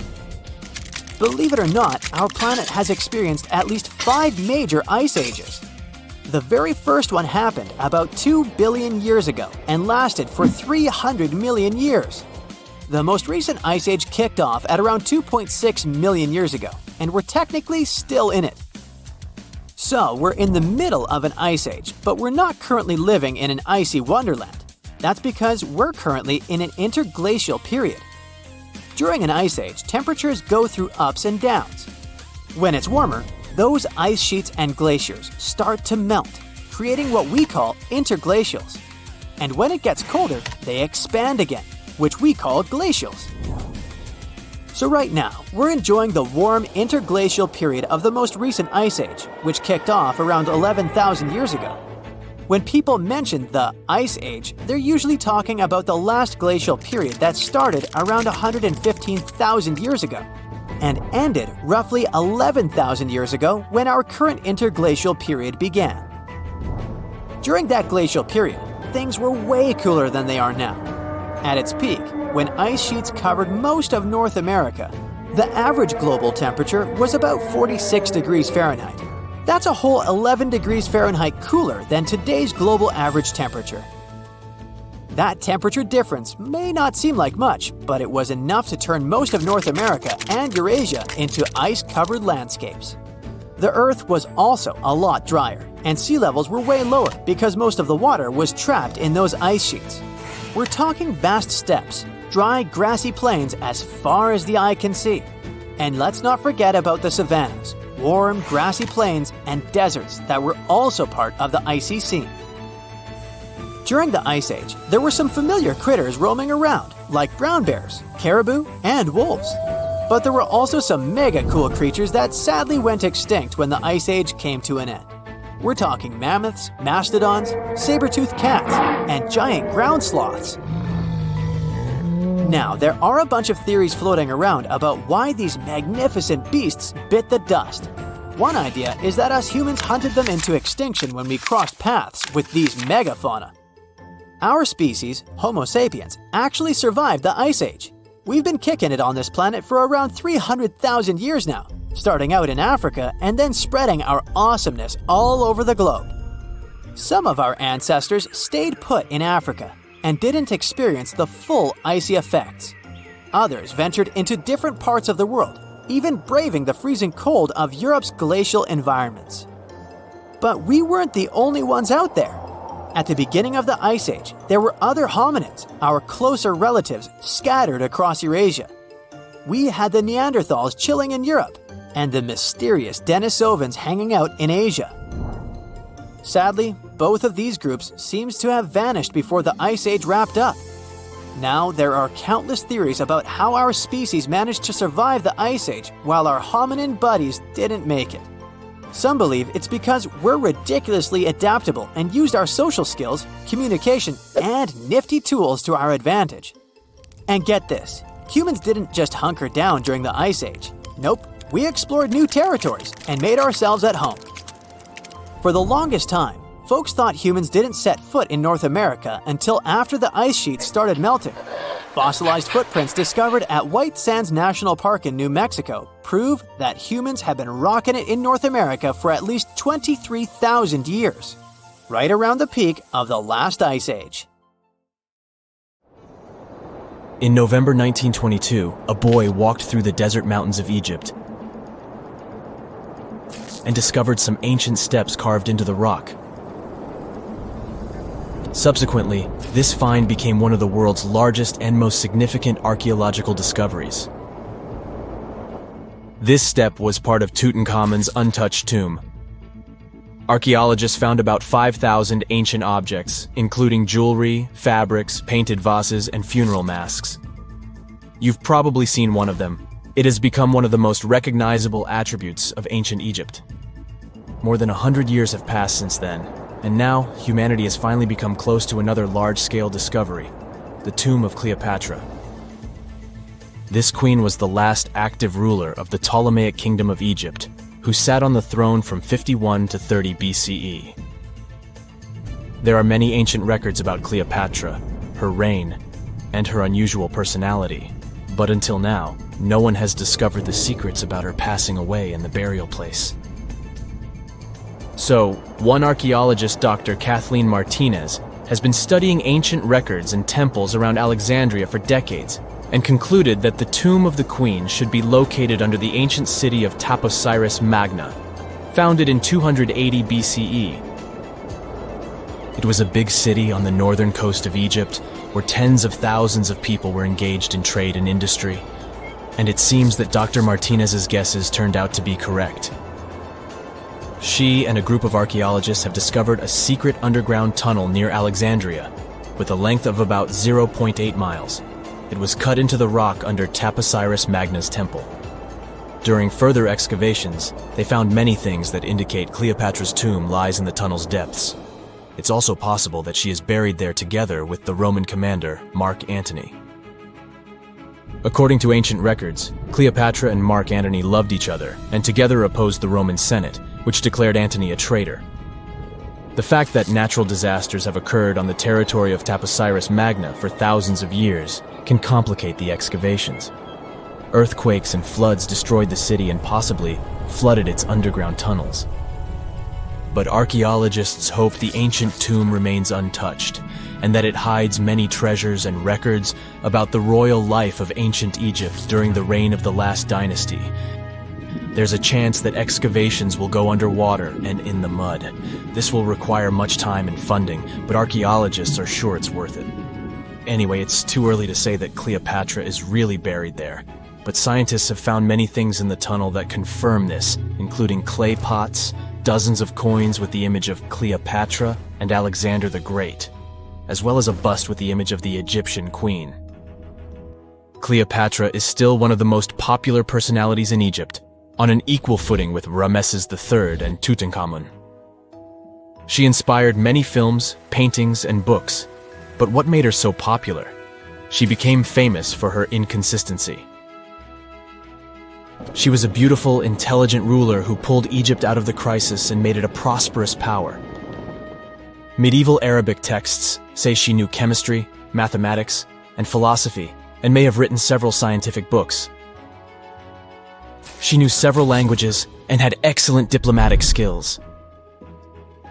Believe it or not, our planet has experienced at least 5 major ice ages. The very first one happened about 2 billion years ago and lasted for 300 million years. The most recent ice age kicked off at around 2.6 million years ago, and we're technically still in it. So, we're in the middle of an ice age, but we're not currently living in an icy wonderland. That's because we're currently in an interglacial period. During an ice age, temperatures go through ups and downs. When it's warmer, those ice sheets and glaciers start to melt, creating what we call interglacials. And when it gets colder, they expand again, which we call glacials. So right now, we're enjoying the warm interglacial period of the most recent ice age, which kicked off around 11,000 years ago. When people mention the Ice Age, they're usually talking about the last glacial period that started around 115,000 years ago and ended roughly 11,000 years ago when our current interglacial period began. During that glacial period, things were way cooler than they are now. At its peak, when ice sheets covered most of North America, the average global temperature was about 46 degrees Fahrenheit. That's a whole 11 degrees Fahrenheit cooler than today's global average temperature. That temperature difference may not seem like much, but it was enough to turn most of North America and Eurasia into ice-covered landscapes. The Earth was also a lot drier, and sea levels were way lower because most of the water was trapped in those ice sheets. We're talking vast steppes, dry, grassy plains as far as the eye can see. And let's not forget about the savannas, warm, grassy plains, and deserts that were also part of the icy scene. During the Ice Age, there were some familiar critters roaming around, like brown bears, caribou, and wolves. But there were also some mega cool creatures that sadly went extinct when the Ice Age came to an end. We're talking mammoths, mastodons, saber-toothed cats, and giant ground sloths. Now, there are a bunch of theories floating around about why these magnificent beasts bit the dust. One idea is that us humans hunted them into extinction when we crossed paths with these megafauna. Our species, Homo sapiens, actually survived the Ice Age. We've been kicking it on this planet for around 300,000 years now, starting out in Africa and then spreading our awesomeness all over the globe. Some of our ancestors stayed put in Africa and didn't experience the full icy effects. Others ventured into different parts of the world, even braving the freezing cold of Europe's glacial environments. But we weren't the only ones out there. At the beginning of the Ice Age, there were other hominids, our closer relatives, scattered across Eurasia. We had the Neanderthals chilling in Europe, and the mysterious Denisovans hanging out in Asia. Sadly, both of these groups seems to have vanished before the Ice Age wrapped up. Now, there are countless theories about how our species managed to survive the Ice Age while our hominin buddies didn't make it. Some believe it's because we're ridiculously adaptable and used our social skills, communication, and nifty tools to our advantage. And get this, humans didn't just hunker down during the Ice Age. Nope, we explored new territories and made ourselves at home. For the longest time, folks thought humans didn't set foot in North America until after the ice sheets started melting. Fossilized footprints discovered at White Sands National Park in New Mexico prove that humans have been rocking it in North America for at least 23,000 years, right around the peak of the last ice age. In November 1922, a boy walked through the desert mountains of Egypt and discovered some ancient steps carved into the rock. Subsequently, this find became one of the world's largest and most significant archaeological discoveries. This step was part of Tutankhamun's untouched tomb. Archaeologists found about 5,000 ancient objects, including jewelry, fabrics, painted vases, and funeral masks. You've probably seen one of them. It has become one of the most recognizable attributes of ancient Egypt. More than 100 years have passed since then, and now humanity has finally become close to another large-scale discovery, the tomb of Cleopatra. This queen was the last active ruler of the Ptolemaic Kingdom of Egypt, who sat on the throne from 51 to 30 BCE. There are many ancient records about Cleopatra, her reign, and her unusual personality, but until now, no one has discovered the secrets about her passing away in the burial place. So, one archaeologist, Dr. Kathleen Martinez, has been studying ancient records and temples around Alexandria for decades and concluded that the tomb of the queen should be located under the ancient city of Taposiris Magna, founded in 280 BCE. It was a big city on the northern coast of Egypt where tens of thousands of people were engaged in trade and industry, and it seems that Dr. Martinez's guesses turned out to be correct. She and a group of archaeologists have discovered a secret underground tunnel near Alexandria with a length of about 0.8 miles. It was cut into the rock under Taposiris Magna's temple. During further excavations, they found many things that indicate Cleopatra's tomb lies in the tunnel's depths. It's also possible that she is buried there together with the Roman commander, Mark Antony. According to ancient records, Cleopatra and Mark Antony loved each other and together opposed the Roman Senate, which declared Antony a traitor. The fact that natural disasters have occurred on the territory of Taposiris Magna for thousands of years can complicate the excavations. Earthquakes and floods destroyed the city and possibly flooded its underground tunnels. But archaeologists hope the ancient tomb remains untouched, and that it hides many treasures and records about the royal life of ancient Egypt during the reign of the last dynasty. There's a chance that excavations will go underwater and in the mud. This will require much time and funding, but archaeologists are sure it's worth it. Anyway, it's too early to say that Cleopatra is really buried there, but scientists have found many things in the tunnel that confirm this, including clay pots, dozens of coins with the image of Cleopatra and Alexander the Great, as well as a bust with the image of the Egyptian queen. Cleopatra is still one of the most popular personalities in Egypt, on an equal footing with Ramesses III and Tutankhamun. She inspired many films, paintings, and books, but what made her so popular? She became famous for her inconsistency. She was a beautiful, intelligent ruler who pulled Egypt out of the crisis and made it a prosperous power. Medieval Arabic texts say she knew chemistry, mathematics, and philosophy, and may have written several scientific books. She knew several languages and had excellent diplomatic skills.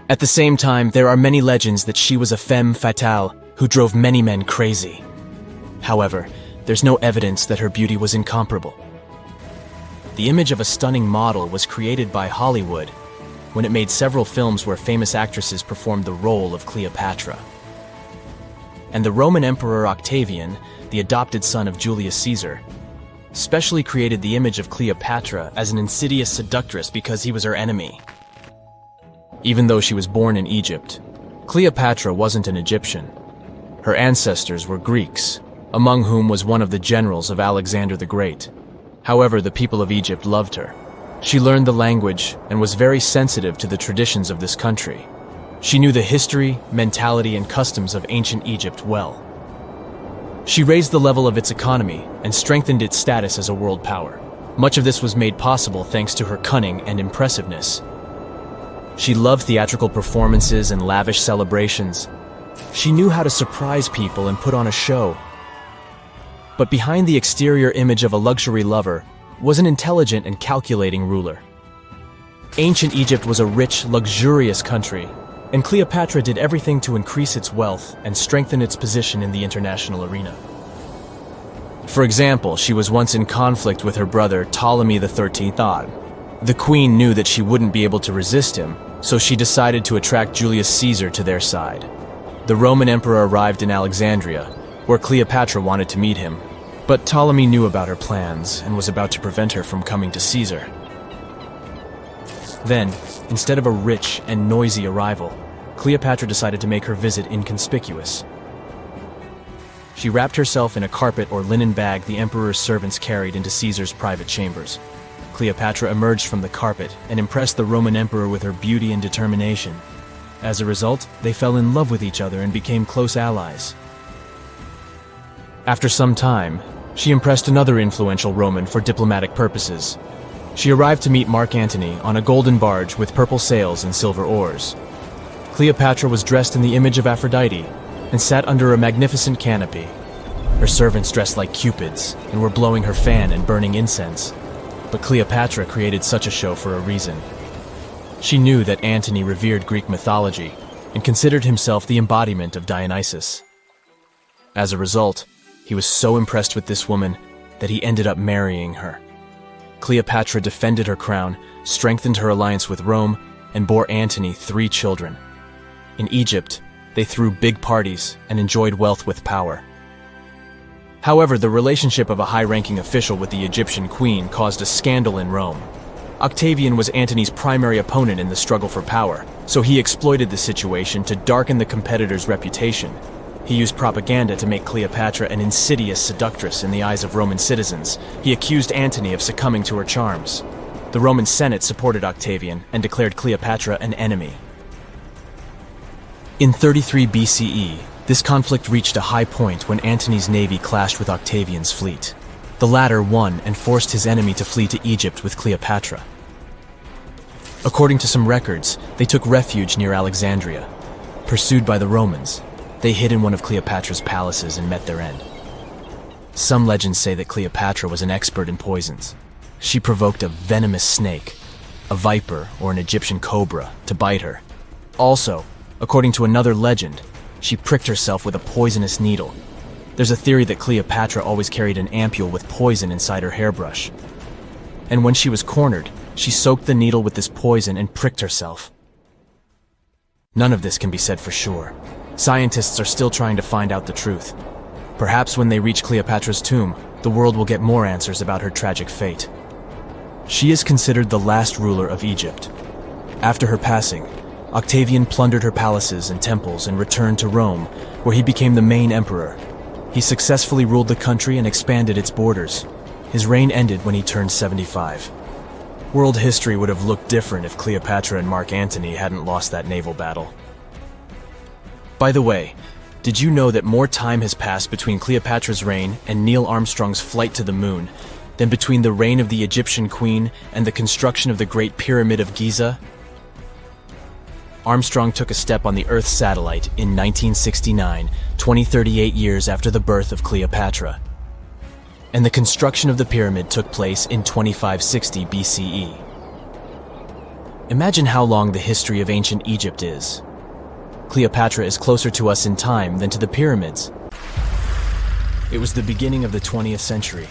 At the same time, there are many legends that she was a femme fatale who drove many men crazy. However, there's no evidence that her beauty was incomparable. The image of a stunning model was created by Hollywood when it made several films where famous actresses performed the role of Cleopatra. And the Roman Emperor Octavian, the adopted son of Julius Caesar, specially created the image of Cleopatra as an insidious seductress because he was her enemy. Even though she was born in Egypt, Cleopatra wasn't an Egyptian. Her ancestors were Greeks, among whom was one of the generals of Alexander the Great. However, the people of Egypt loved her. She learned the language and was very sensitive to the traditions of this country. She knew the history, mentality, and customs of ancient Egypt well. She raised the level of its economy and strengthened its status as a world power. Much of this was made possible thanks to her cunning and impressiveness. She loved theatrical performances and lavish celebrations. She knew how to surprise people and put on a show. But behind the exterior image of a luxury lover was an intelligent and calculating ruler. Ancient Egypt was a rich, luxurious country, and Cleopatra did everything to increase its wealth and strengthen its position in the international arena. For example, she was once in conflict with her brother Ptolemy XIII Odd. The queen knew that she wouldn't be able to resist him, so she decided to attract Julius Caesar to their side. The Roman emperor arrived in Alexandria, where Cleopatra wanted to meet him, but Ptolemy knew about her plans and was about to prevent her from coming to Caesar. Then, instead of a rich and noisy arrival, Cleopatra decided to make her visit inconspicuous. She wrapped herself in a carpet or linen bag the emperor's servants carried into Caesar's private chambers. Cleopatra emerged from the carpet and impressed the Roman emperor with her beauty and determination. As a result, they fell in love with each other and became close allies. After some time, she impressed another influential Roman for diplomatic purposes. She arrived to meet Mark Antony on a golden barge with purple sails and silver oars. Cleopatra was dressed in the image of Aphrodite and sat under a magnificent canopy. Her servants dressed like cupids and were blowing her fan and burning incense. But Cleopatra created such a show for a reason. She knew that Antony revered Greek mythology and considered himself the embodiment of Dionysus. As a result, he was so impressed with this woman that he ended up marrying her. Cleopatra defended her crown, strengthened her alliance with Rome, and bore Antony 3 children. In Egypt, they threw big parties and enjoyed wealth with power. However, the relationship of a high-ranking official with the Egyptian queen caused a scandal in Rome. Octavian was Antony's primary opponent in the struggle for power, so he exploited the situation to darken the competitor's reputation. He used propaganda to make Cleopatra an insidious seductress in the eyes of Roman citizens. He accused Antony of succumbing to her charms. The Roman Senate supported Octavian and declared Cleopatra an enemy. In 33 BCE, this conflict reached a high point when Antony's navy clashed with Octavian's fleet. The latter won and forced his enemy to flee to Egypt with Cleopatra. According to some records, they took refuge near Alexandria. Pursued by the Romans, they hid in one of Cleopatra's palaces and met their end. Some legends say that Cleopatra was an expert in poisons. She provoked a venomous snake, a viper or an Egyptian cobra, to bite her. Also, according to another legend, she pricked herself with a poisonous needle. There's a theory that Cleopatra always carried an ampule with poison inside her hairbrush. And when she was cornered, she soaked the needle with this poison and pricked herself. None of this can be said for sure. Scientists are still trying to find out the truth. Perhaps when they reach Cleopatra's tomb, the world will get more answers about her tragic fate. She is considered the last ruler of Egypt. After her passing, Octavian plundered her palaces and temples and returned to Rome, where he became the main emperor. He successfully ruled the country and expanded its borders. His reign ended when he turned 75. World history would have looked different if Cleopatra and Mark Antony hadn't lost that naval battle. By the way, did you know that more time has passed between Cleopatra's reign and Neil Armstrong's flight to the moon than between the reign of the Egyptian queen and the construction of the Great Pyramid of Giza? Armstrong took a step on the Earth satellite in 1969, 38 years after the birth of Cleopatra. And the construction of the pyramid took place in 2560 BCE. Imagine how long the history of ancient Egypt is. Cleopatra is closer to us in time than to the pyramids. It was the beginning of the 20th century,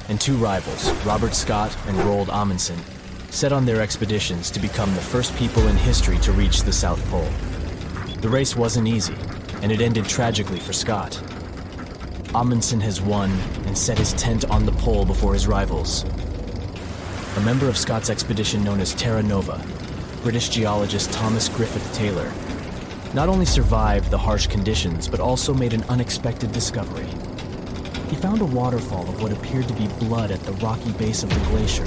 and two rivals, Robert Scott and Roald Amundsen, set on their expeditions to become the first people in history to reach the South Pole. The race wasn't easy, and it ended tragically for Scott. Amundsen has won and set his tent on the pole before his rivals. A member of Scott's expedition known as Terra Nova, British geologist Thomas Griffith Taylor, not only survived the harsh conditions, but also made an unexpected discovery. He found a waterfall of what appeared to be blood at the rocky base of the glacier,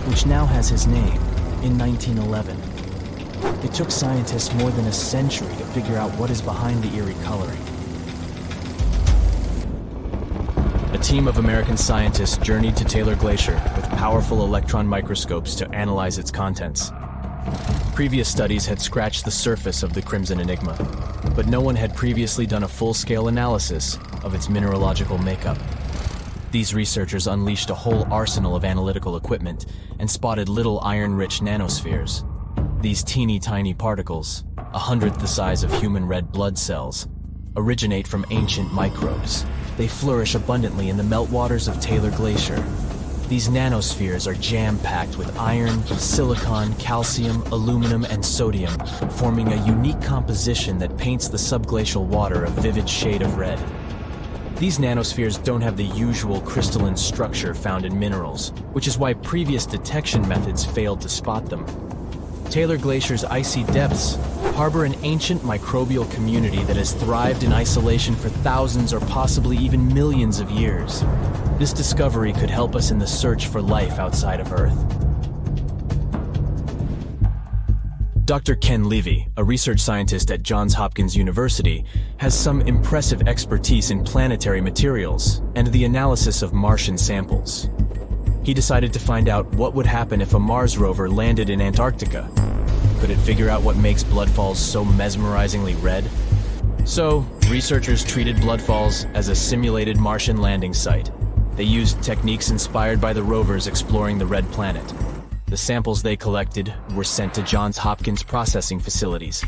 which now has his name, in 1911. It took scientists more than a century to figure out what is behind the eerie coloring. A team of American scientists journeyed to Taylor Glacier with powerful electron microscopes to analyze its contents. Previous studies had scratched the surface of the Crimson Enigma, but no one had previously done a full-scale analysis of its mineralogical makeup. These researchers unleashed a whole arsenal of analytical equipment and spotted little iron-rich nanospheres. These teeny-tiny particles, 1/100th the size of human red blood cells, originate from ancient microbes. They flourish abundantly in the meltwaters of Taylor Glacier. These nanospheres are jam-packed with iron, silicon, calcium, aluminum, and sodium, forming a unique composition that paints the subglacial water a vivid shade of red. These nanospheres don't have the usual crystalline structure found in minerals, which is why previous detection methods failed to spot them. Taylor Glacier's icy depths harbor an ancient microbial community that has thrived in isolation for thousands or possibly even millions of years. This discovery could help us in the search for life outside of Earth. Dr. Ken Levy, a research scientist at Johns Hopkins University, has some impressive expertise in planetary materials and the analysis of Martian samples. He decided to find out what would happen if a Mars rover landed in Antarctica. Could it figure out what makes bloodfalls so mesmerizingly red? So, researchers treated bloodfalls as a simulated Martian landing site. They used techniques inspired by the rovers exploring the red planet. The samples they collected were sent to Johns Hopkins processing facilities.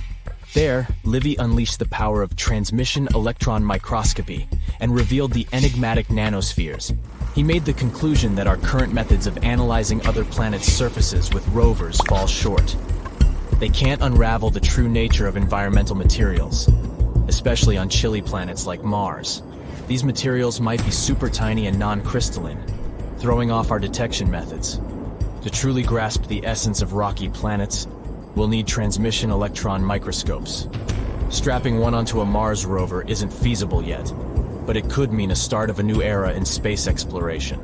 There, Livy unleashed the power of transmission electron microscopy and revealed the enigmatic nanospheres. He made the conclusion that our current methods of analyzing other planets' surfaces with rovers fall short. They can't unravel the true nature of environmental materials, especially on chilly planets like Mars. These materials might be super tiny and non-crystalline, throwing off our detection methods. To truly grasp the essence of rocky planets, we'll need transmission electron microscopes. Strapping one onto a Mars rover isn't feasible yet, but it could mean a start of a new era in space exploration.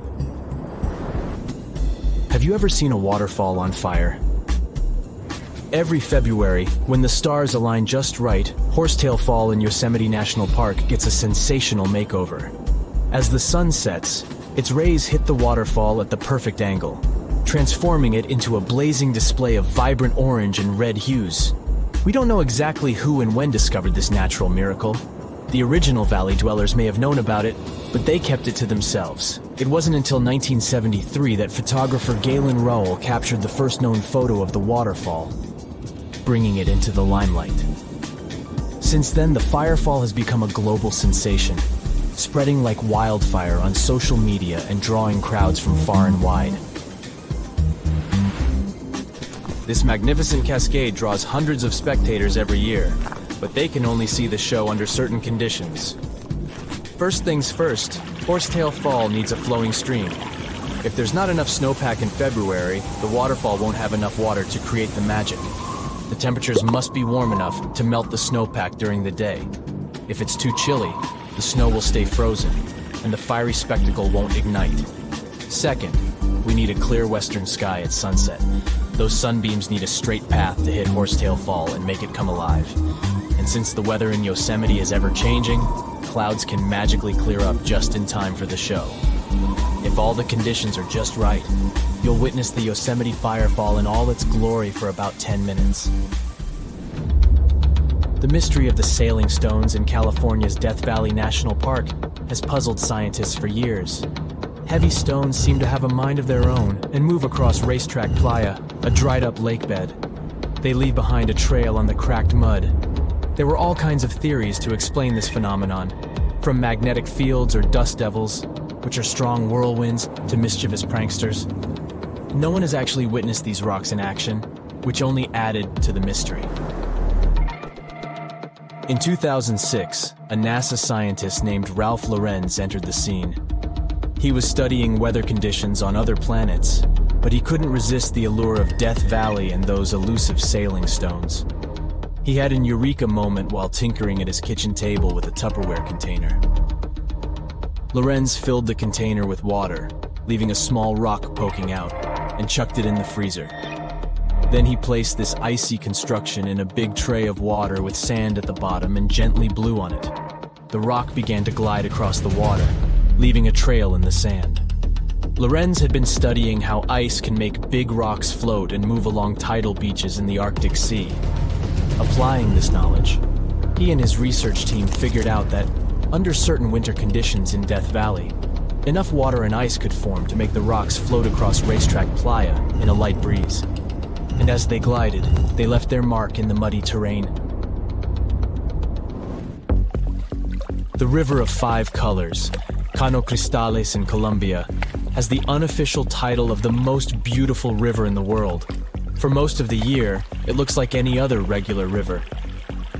Have you ever seen a waterfall on fire? Every February, when the stars align just right, Horsetail Fall in Yosemite National Park gets a sensational makeover. As the sun sets, its rays hit the waterfall at the perfect angle, transforming it into a blazing display of vibrant orange and red hues. We don't know exactly who and when discovered this natural miracle. The original valley dwellers may have known about it, but they kept it to themselves. It wasn't until 1973 that photographer Galen Rowell captured the first known photo of the waterfall, bringing it into the limelight. Since then, the firefall has become a global sensation, spreading like wildfire on social media and drawing crowds from far and wide. This magnificent cascade draws hundreds of spectators every year, but they can only see the show under certain conditions. First things first, Horsetail Fall needs a flowing stream. If there's not enough snowpack in February, the waterfall won't have enough water to create the magic. The temperatures must be warm enough to melt the snowpack during the day. If it's too chilly, the snow will stay frozen, and the fiery spectacle won't ignite. Second, we need a clear western sky at sunset. Those sunbeams need a straight path to hit Horsetail Fall and make it come alive. And since the weather in Yosemite is ever-changing, clouds can magically clear up just in time for the show. If all the conditions are just right, you'll witness the Yosemite Firefall in all its glory for about 10 minutes. The mystery of the sailing stones in California's Death Valley National Park has puzzled scientists for years. Heavy stones seem to have a mind of their own and move across Racetrack Playa, a dried-up lake bed. They leave behind a trail on the cracked mud. There were all kinds of theories to explain this phenomenon, from magnetic fields or dust devils, which are strong whirlwinds, to mischievous pranksters. No one has actually witnessed these rocks in action, which only added to the mystery. In 2006, a NASA scientist named Ralph Lorenz entered the scene. He was studying weather conditions on other planets, but he couldn't resist the allure of Death Valley and those elusive sailing stones. He had an eureka moment while tinkering at his kitchen table with a Tupperware container. Lorenz filled the container with water, leaving a small rock poking out, and chucked it in the freezer. Then he placed this icy construction in a big tray of water with sand at the bottom and gently blew on it. The rock began to glide across the water, leaving a trail in the sand. Lorenz had been studying how ice can make big rocks float and move along tidal beaches in the Arctic Sea. Applying this knowledge, he and his research team figured out that, under certain winter conditions in Death Valley, enough water and ice could form to make the rocks float across Racetrack Playa in a light breeze. And as they glided, they left their mark in the muddy terrain. The River of Five Colors, Cano Cristales in Colombia, has the unofficial title of the most beautiful river in the world. For most of the year, it looks like any other regular river.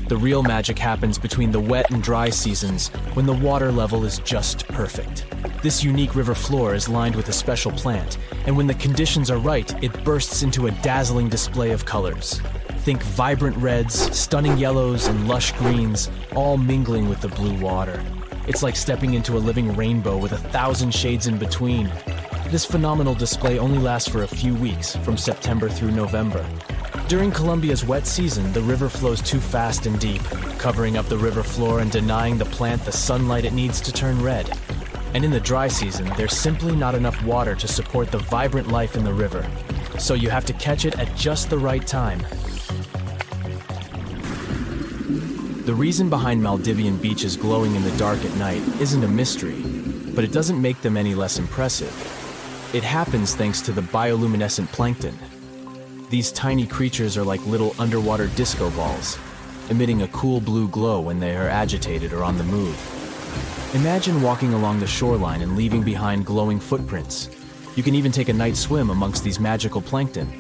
The real magic happens between the wet and dry seasons, when the water level is just perfect. This unique river floor is lined with a special plant, and when the conditions are right, it bursts into a dazzling display of colors. Think vibrant reds, stunning yellows, and lush greens, all mingling with the blue water. It's like stepping into a living rainbow with 1,000 shades in between. This phenomenal display only lasts for a few weeks, from September through November. During Colombia's wet season, the river flows too fast and deep, covering up the river floor and denying the plant the sunlight it needs to turn red. And in the dry season, there's simply not enough water to support the vibrant life in the river. So you have to catch it at just the right time. The reason behind Maldivian beaches glowing in the dark at night isn't a mystery, but it doesn't make them any less impressive. It happens thanks to the bioluminescent plankton. These tiny creatures are like little underwater disco balls, emitting a cool blue glow when they are agitated or on the move. Imagine walking along the shoreline and leaving behind glowing footprints. You can even take a night swim amongst these magical plankton.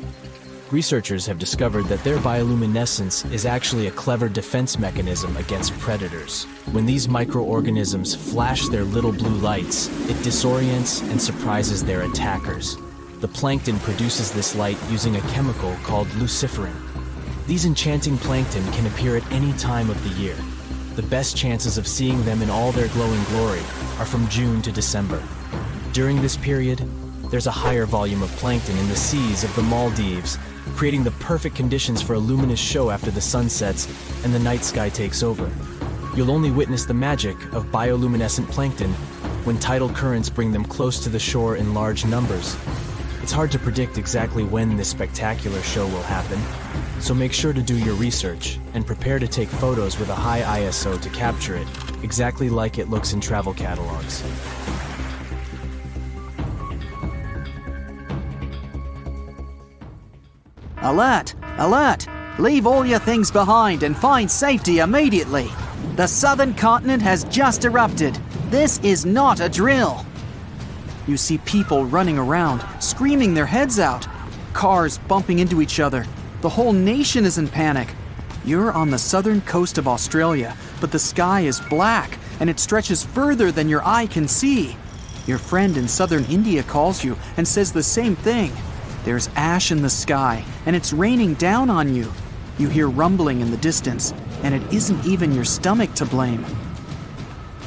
Researchers have discovered that their bioluminescence is actually a clever defense mechanism against predators. When these microorganisms flash their little blue lights, it disorients and surprises their attackers. The plankton produces this light using a chemical called luciferin. These enchanting plankton can appear at any time of the year. The best chances of seeing them in all their glowing glory are from June to December. During this period, there's a higher volume of plankton in the seas of the Maldives, creating the perfect conditions for a luminous show after the sun sets and the night sky takes over. You'll only witness the magic of bioluminescent plankton when tidal currents bring them close to the shore in large numbers. It's hard to predict exactly when this spectacular show will happen, so make sure to do your research and prepare to take photos with a high ISO to capture it, exactly like it looks in travel catalogs. Alert! Alert! Leave all your things behind and find safety immediately. The southern continent has just erupted. This is not a drill. You see people running around, screaming their heads out. Cars bumping into each other. The whole nation is in panic. You're on the southern coast of Australia, but the sky is black and it stretches further than your eye can see. Your friend in southern India calls you and says the same thing. There's ash in the sky, and it's raining down on you. You hear rumbling in the distance, and it isn't even your stomach to blame.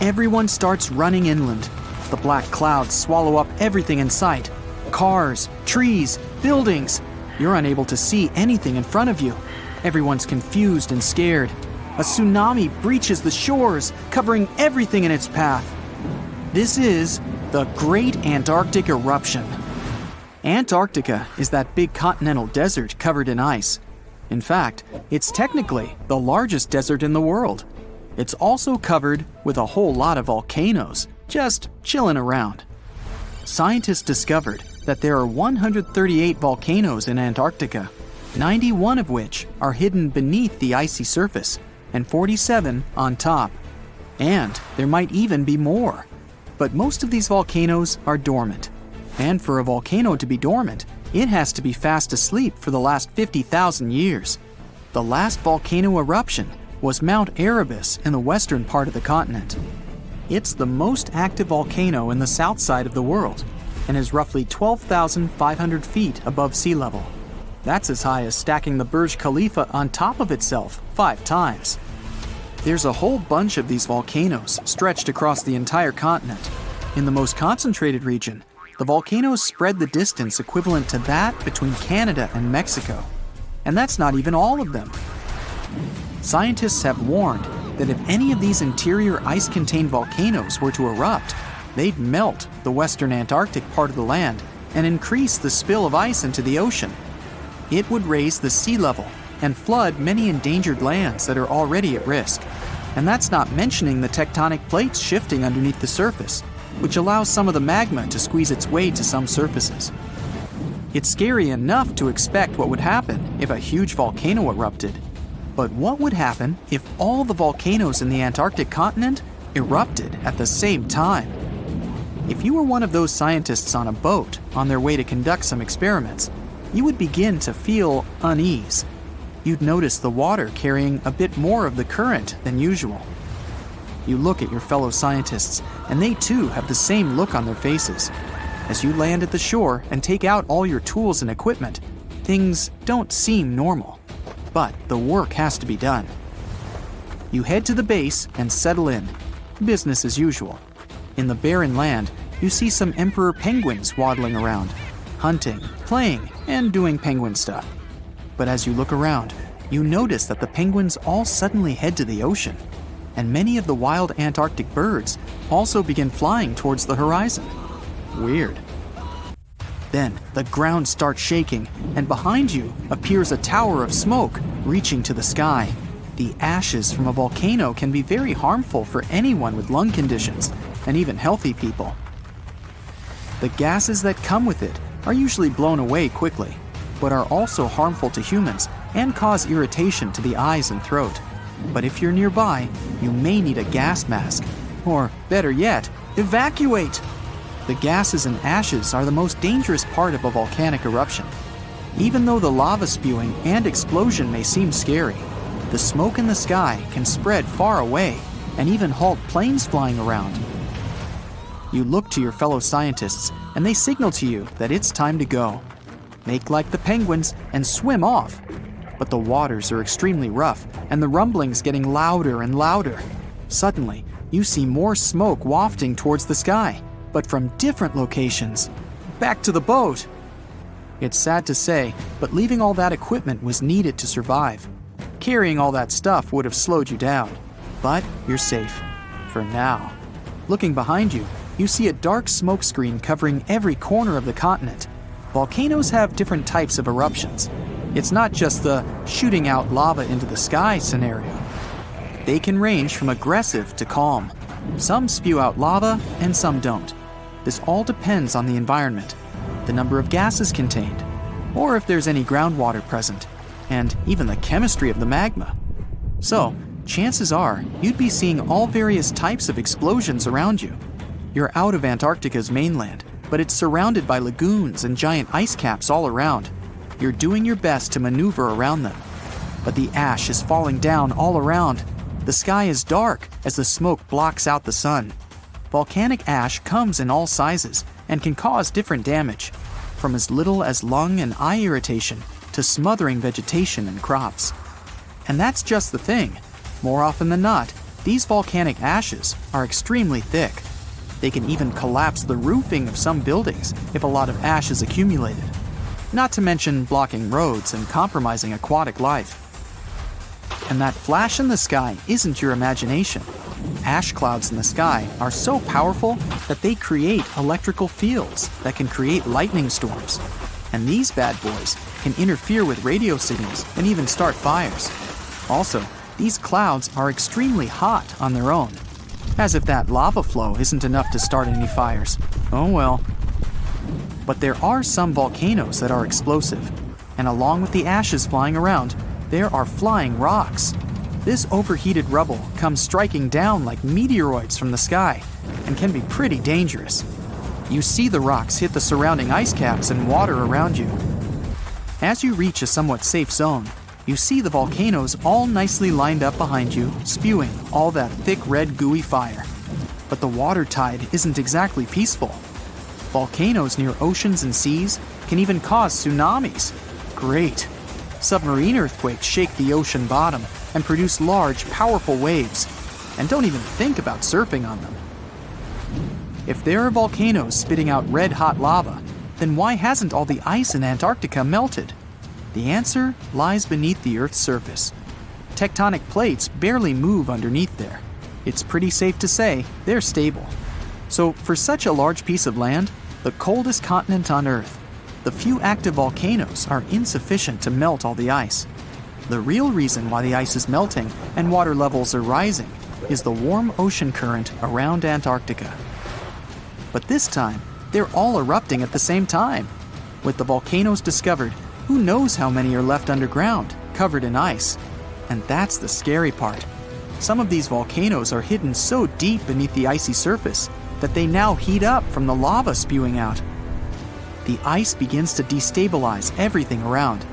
Everyone starts running inland. The black clouds swallow up everything in sight. Cars, trees, buildings. You're unable to see anything in front of you. Everyone's confused and scared. A tsunami breaches the shores, covering everything in its path. This is the Great Antarctic Eruption. Antarctica is that big continental desert covered in ice. In fact, it's technically the largest desert in the world. It's also covered with a whole lot of volcanoes, just chilling around. Scientists discovered that there are 138 volcanoes in Antarctica, 91 of which are hidden beneath the icy surface, and 47 on top. And there might even be more. But most of these volcanoes are dormant. And for a volcano to be dormant, it has to be fast asleep for the last 50,000 years. The last volcano eruption was Mount Erebus in the western part of the continent. It's the most active volcano in the south side of the world and is roughly 12,500 feet above sea level. That's as high as stacking the Burj Khalifa on top of itself 5 times. There's a whole bunch of these volcanoes stretched across the entire continent. In the most concentrated region, the volcanoes spread the distance equivalent to that between Canada and Mexico. And that's not even all of them. Scientists have warned that if any of these interior ice-contained volcanoes were to erupt, they'd melt the western Antarctic part of the land and increase the spill of ice into the ocean. It would raise the sea level and flood many endangered lands that are already at risk. And that's not mentioning the tectonic plates shifting underneath the surface, which allows some of the magma to squeeze its way to some surfaces. It's scary enough to expect what would happen if a huge volcano erupted. But what would happen if all the volcanoes in the Antarctic continent erupted at the same time? If you were one of those scientists on a boat on their way to conduct some experiments, you would begin to feel unease. You'd notice the water carrying a bit more of the current than usual. You look at your fellow scientists, and they too have the same look on their faces. As you land at the shore and take out all your tools and equipment, things don't seem normal. But the work has to be done. You head to the base and settle in. Business as usual. In the barren land, you see some emperor penguins waddling around, hunting, playing, and doing penguin stuff. But as you look around, you notice that the penguins all suddenly head to the ocean, and many of the wild Antarctic birds also begin flying towards the horizon. Weird. Then the ground starts shaking, and behind you appears a tower of smoke reaching to the sky. The ashes from a volcano can be very harmful for anyone with lung conditions, and even healthy people. The gases that come with it are usually blown away quickly, but are also harmful to humans and cause irritation to the eyes and throat. But if you're nearby, you may need a gas mask, or better yet, evacuate! The gases and ashes are the most dangerous part of a volcanic eruption. Even though the lava spewing and explosion may seem scary, the smoke in the sky can spread far away and even halt planes flying around. You look to your fellow scientists and they signal to you that it's time to go. Make like the penguins and swim off. But the waters are extremely rough, and the rumbling's getting louder and louder. Suddenly, you see more smoke wafting towards the sky, but from different locations. Back to the boat! It's sad to say, but leaving all that equipment was needed to survive. Carrying all that stuff would have slowed you down, but you're safe. For now. Looking behind you, you see a dark smoke screen covering every corner of the continent. Volcanoes have different types of eruptions. It's not just the shooting out lava into the sky scenario. They can range from aggressive to calm. Some spew out lava and some don't. This all depends on the environment, the number of gases contained, or if there's any groundwater present, and even the chemistry of the magma. So, chances are you'd be seeing all various types of explosions around you. You're out of Antarctica's mainland, but it's surrounded by lagoons and giant ice caps all around. You're doing your best to maneuver around them. But the ash is falling down all around. The sky is dark as the smoke blocks out the sun. Volcanic ash comes in all sizes and can cause different damage, from as little as lung and eye irritation to smothering vegetation and crops. And that's just the thing. More often than not, these volcanic ashes are extremely thick. They can even collapse the roofing of some buildings if a lot of ash is accumulated. Not to mention blocking roads and compromising aquatic life. And that flash in the sky isn't your imagination. Ash clouds in the sky are so powerful that they create electrical fields that can create lightning storms. And these bad boys can interfere with radio signals and even start fires. Also, these clouds are extremely hot on their own. As if that lava flow isn't enough to start any fires. Oh well. But there are some volcanoes that are explosive, and along with the ashes flying around, there are flying rocks. This overheated rubble comes striking down like meteoroids from the sky and can be pretty dangerous. You see the rocks hit the surrounding ice caps and water around you. As you reach a somewhat safe zone, you see the volcanoes all nicely lined up behind you, spewing all that thick red gooey fire. But the water tide isn't exactly peaceful. Volcanoes near oceans and seas can even cause tsunamis. Great. Submarine earthquakes shake the ocean bottom and produce large, powerful waves. And don't even think about surfing on them. If there are volcanoes spitting out red-hot lava, then why hasn't all the ice in Antarctica melted? The answer lies beneath the Earth's surface. Tectonic plates barely move underneath there. It's pretty safe to say they're stable. So for such a large piece of land, the coldest continent on Earth, the few active volcanoes are insufficient to melt all the ice. The real reason why the ice is melting and water levels are rising is the warm ocean current around Antarctica. But this time, they're all erupting at the same time. With the volcanoes discovered, who knows how many are left underground, covered in ice? And that's the scary part. Some of these volcanoes are hidden so deep beneath the icy surface that they now heat up from the lava spewing out. The ice begins to destabilize everything around.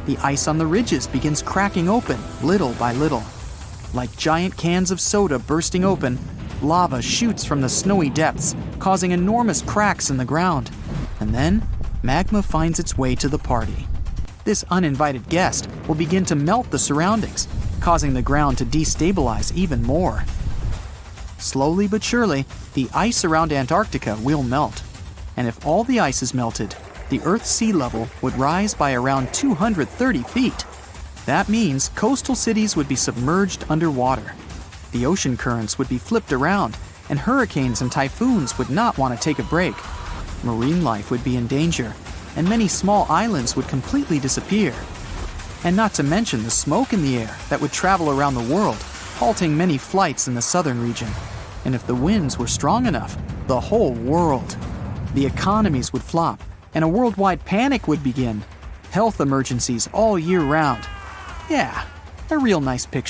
The ice on the ridges begins cracking open little by little. Like giant cans of soda bursting open, lava shoots from the snowy depths, causing enormous cracks in the ground. And then, magma finds its way to the party. This uninvited guest will begin to melt the surroundings, causing the ground to destabilize even more. Slowly but surely, the ice around Antarctica will melt. And if all the ice is melted, the Earth's sea level would rise by around 230 feet. That means coastal cities would be submerged underwater. The ocean currents would be flipped around, and hurricanes and typhoons would not want to take a break. Marine life would be in danger, and many small islands would completely disappear. And not to mention the smoke in the air that would travel around the world, halting many flights in the southern region. And if the winds were strong enough, the whole world. The economies would flop, and a worldwide panic would begin. Health emergencies all year round. Yeah, a real nice picture.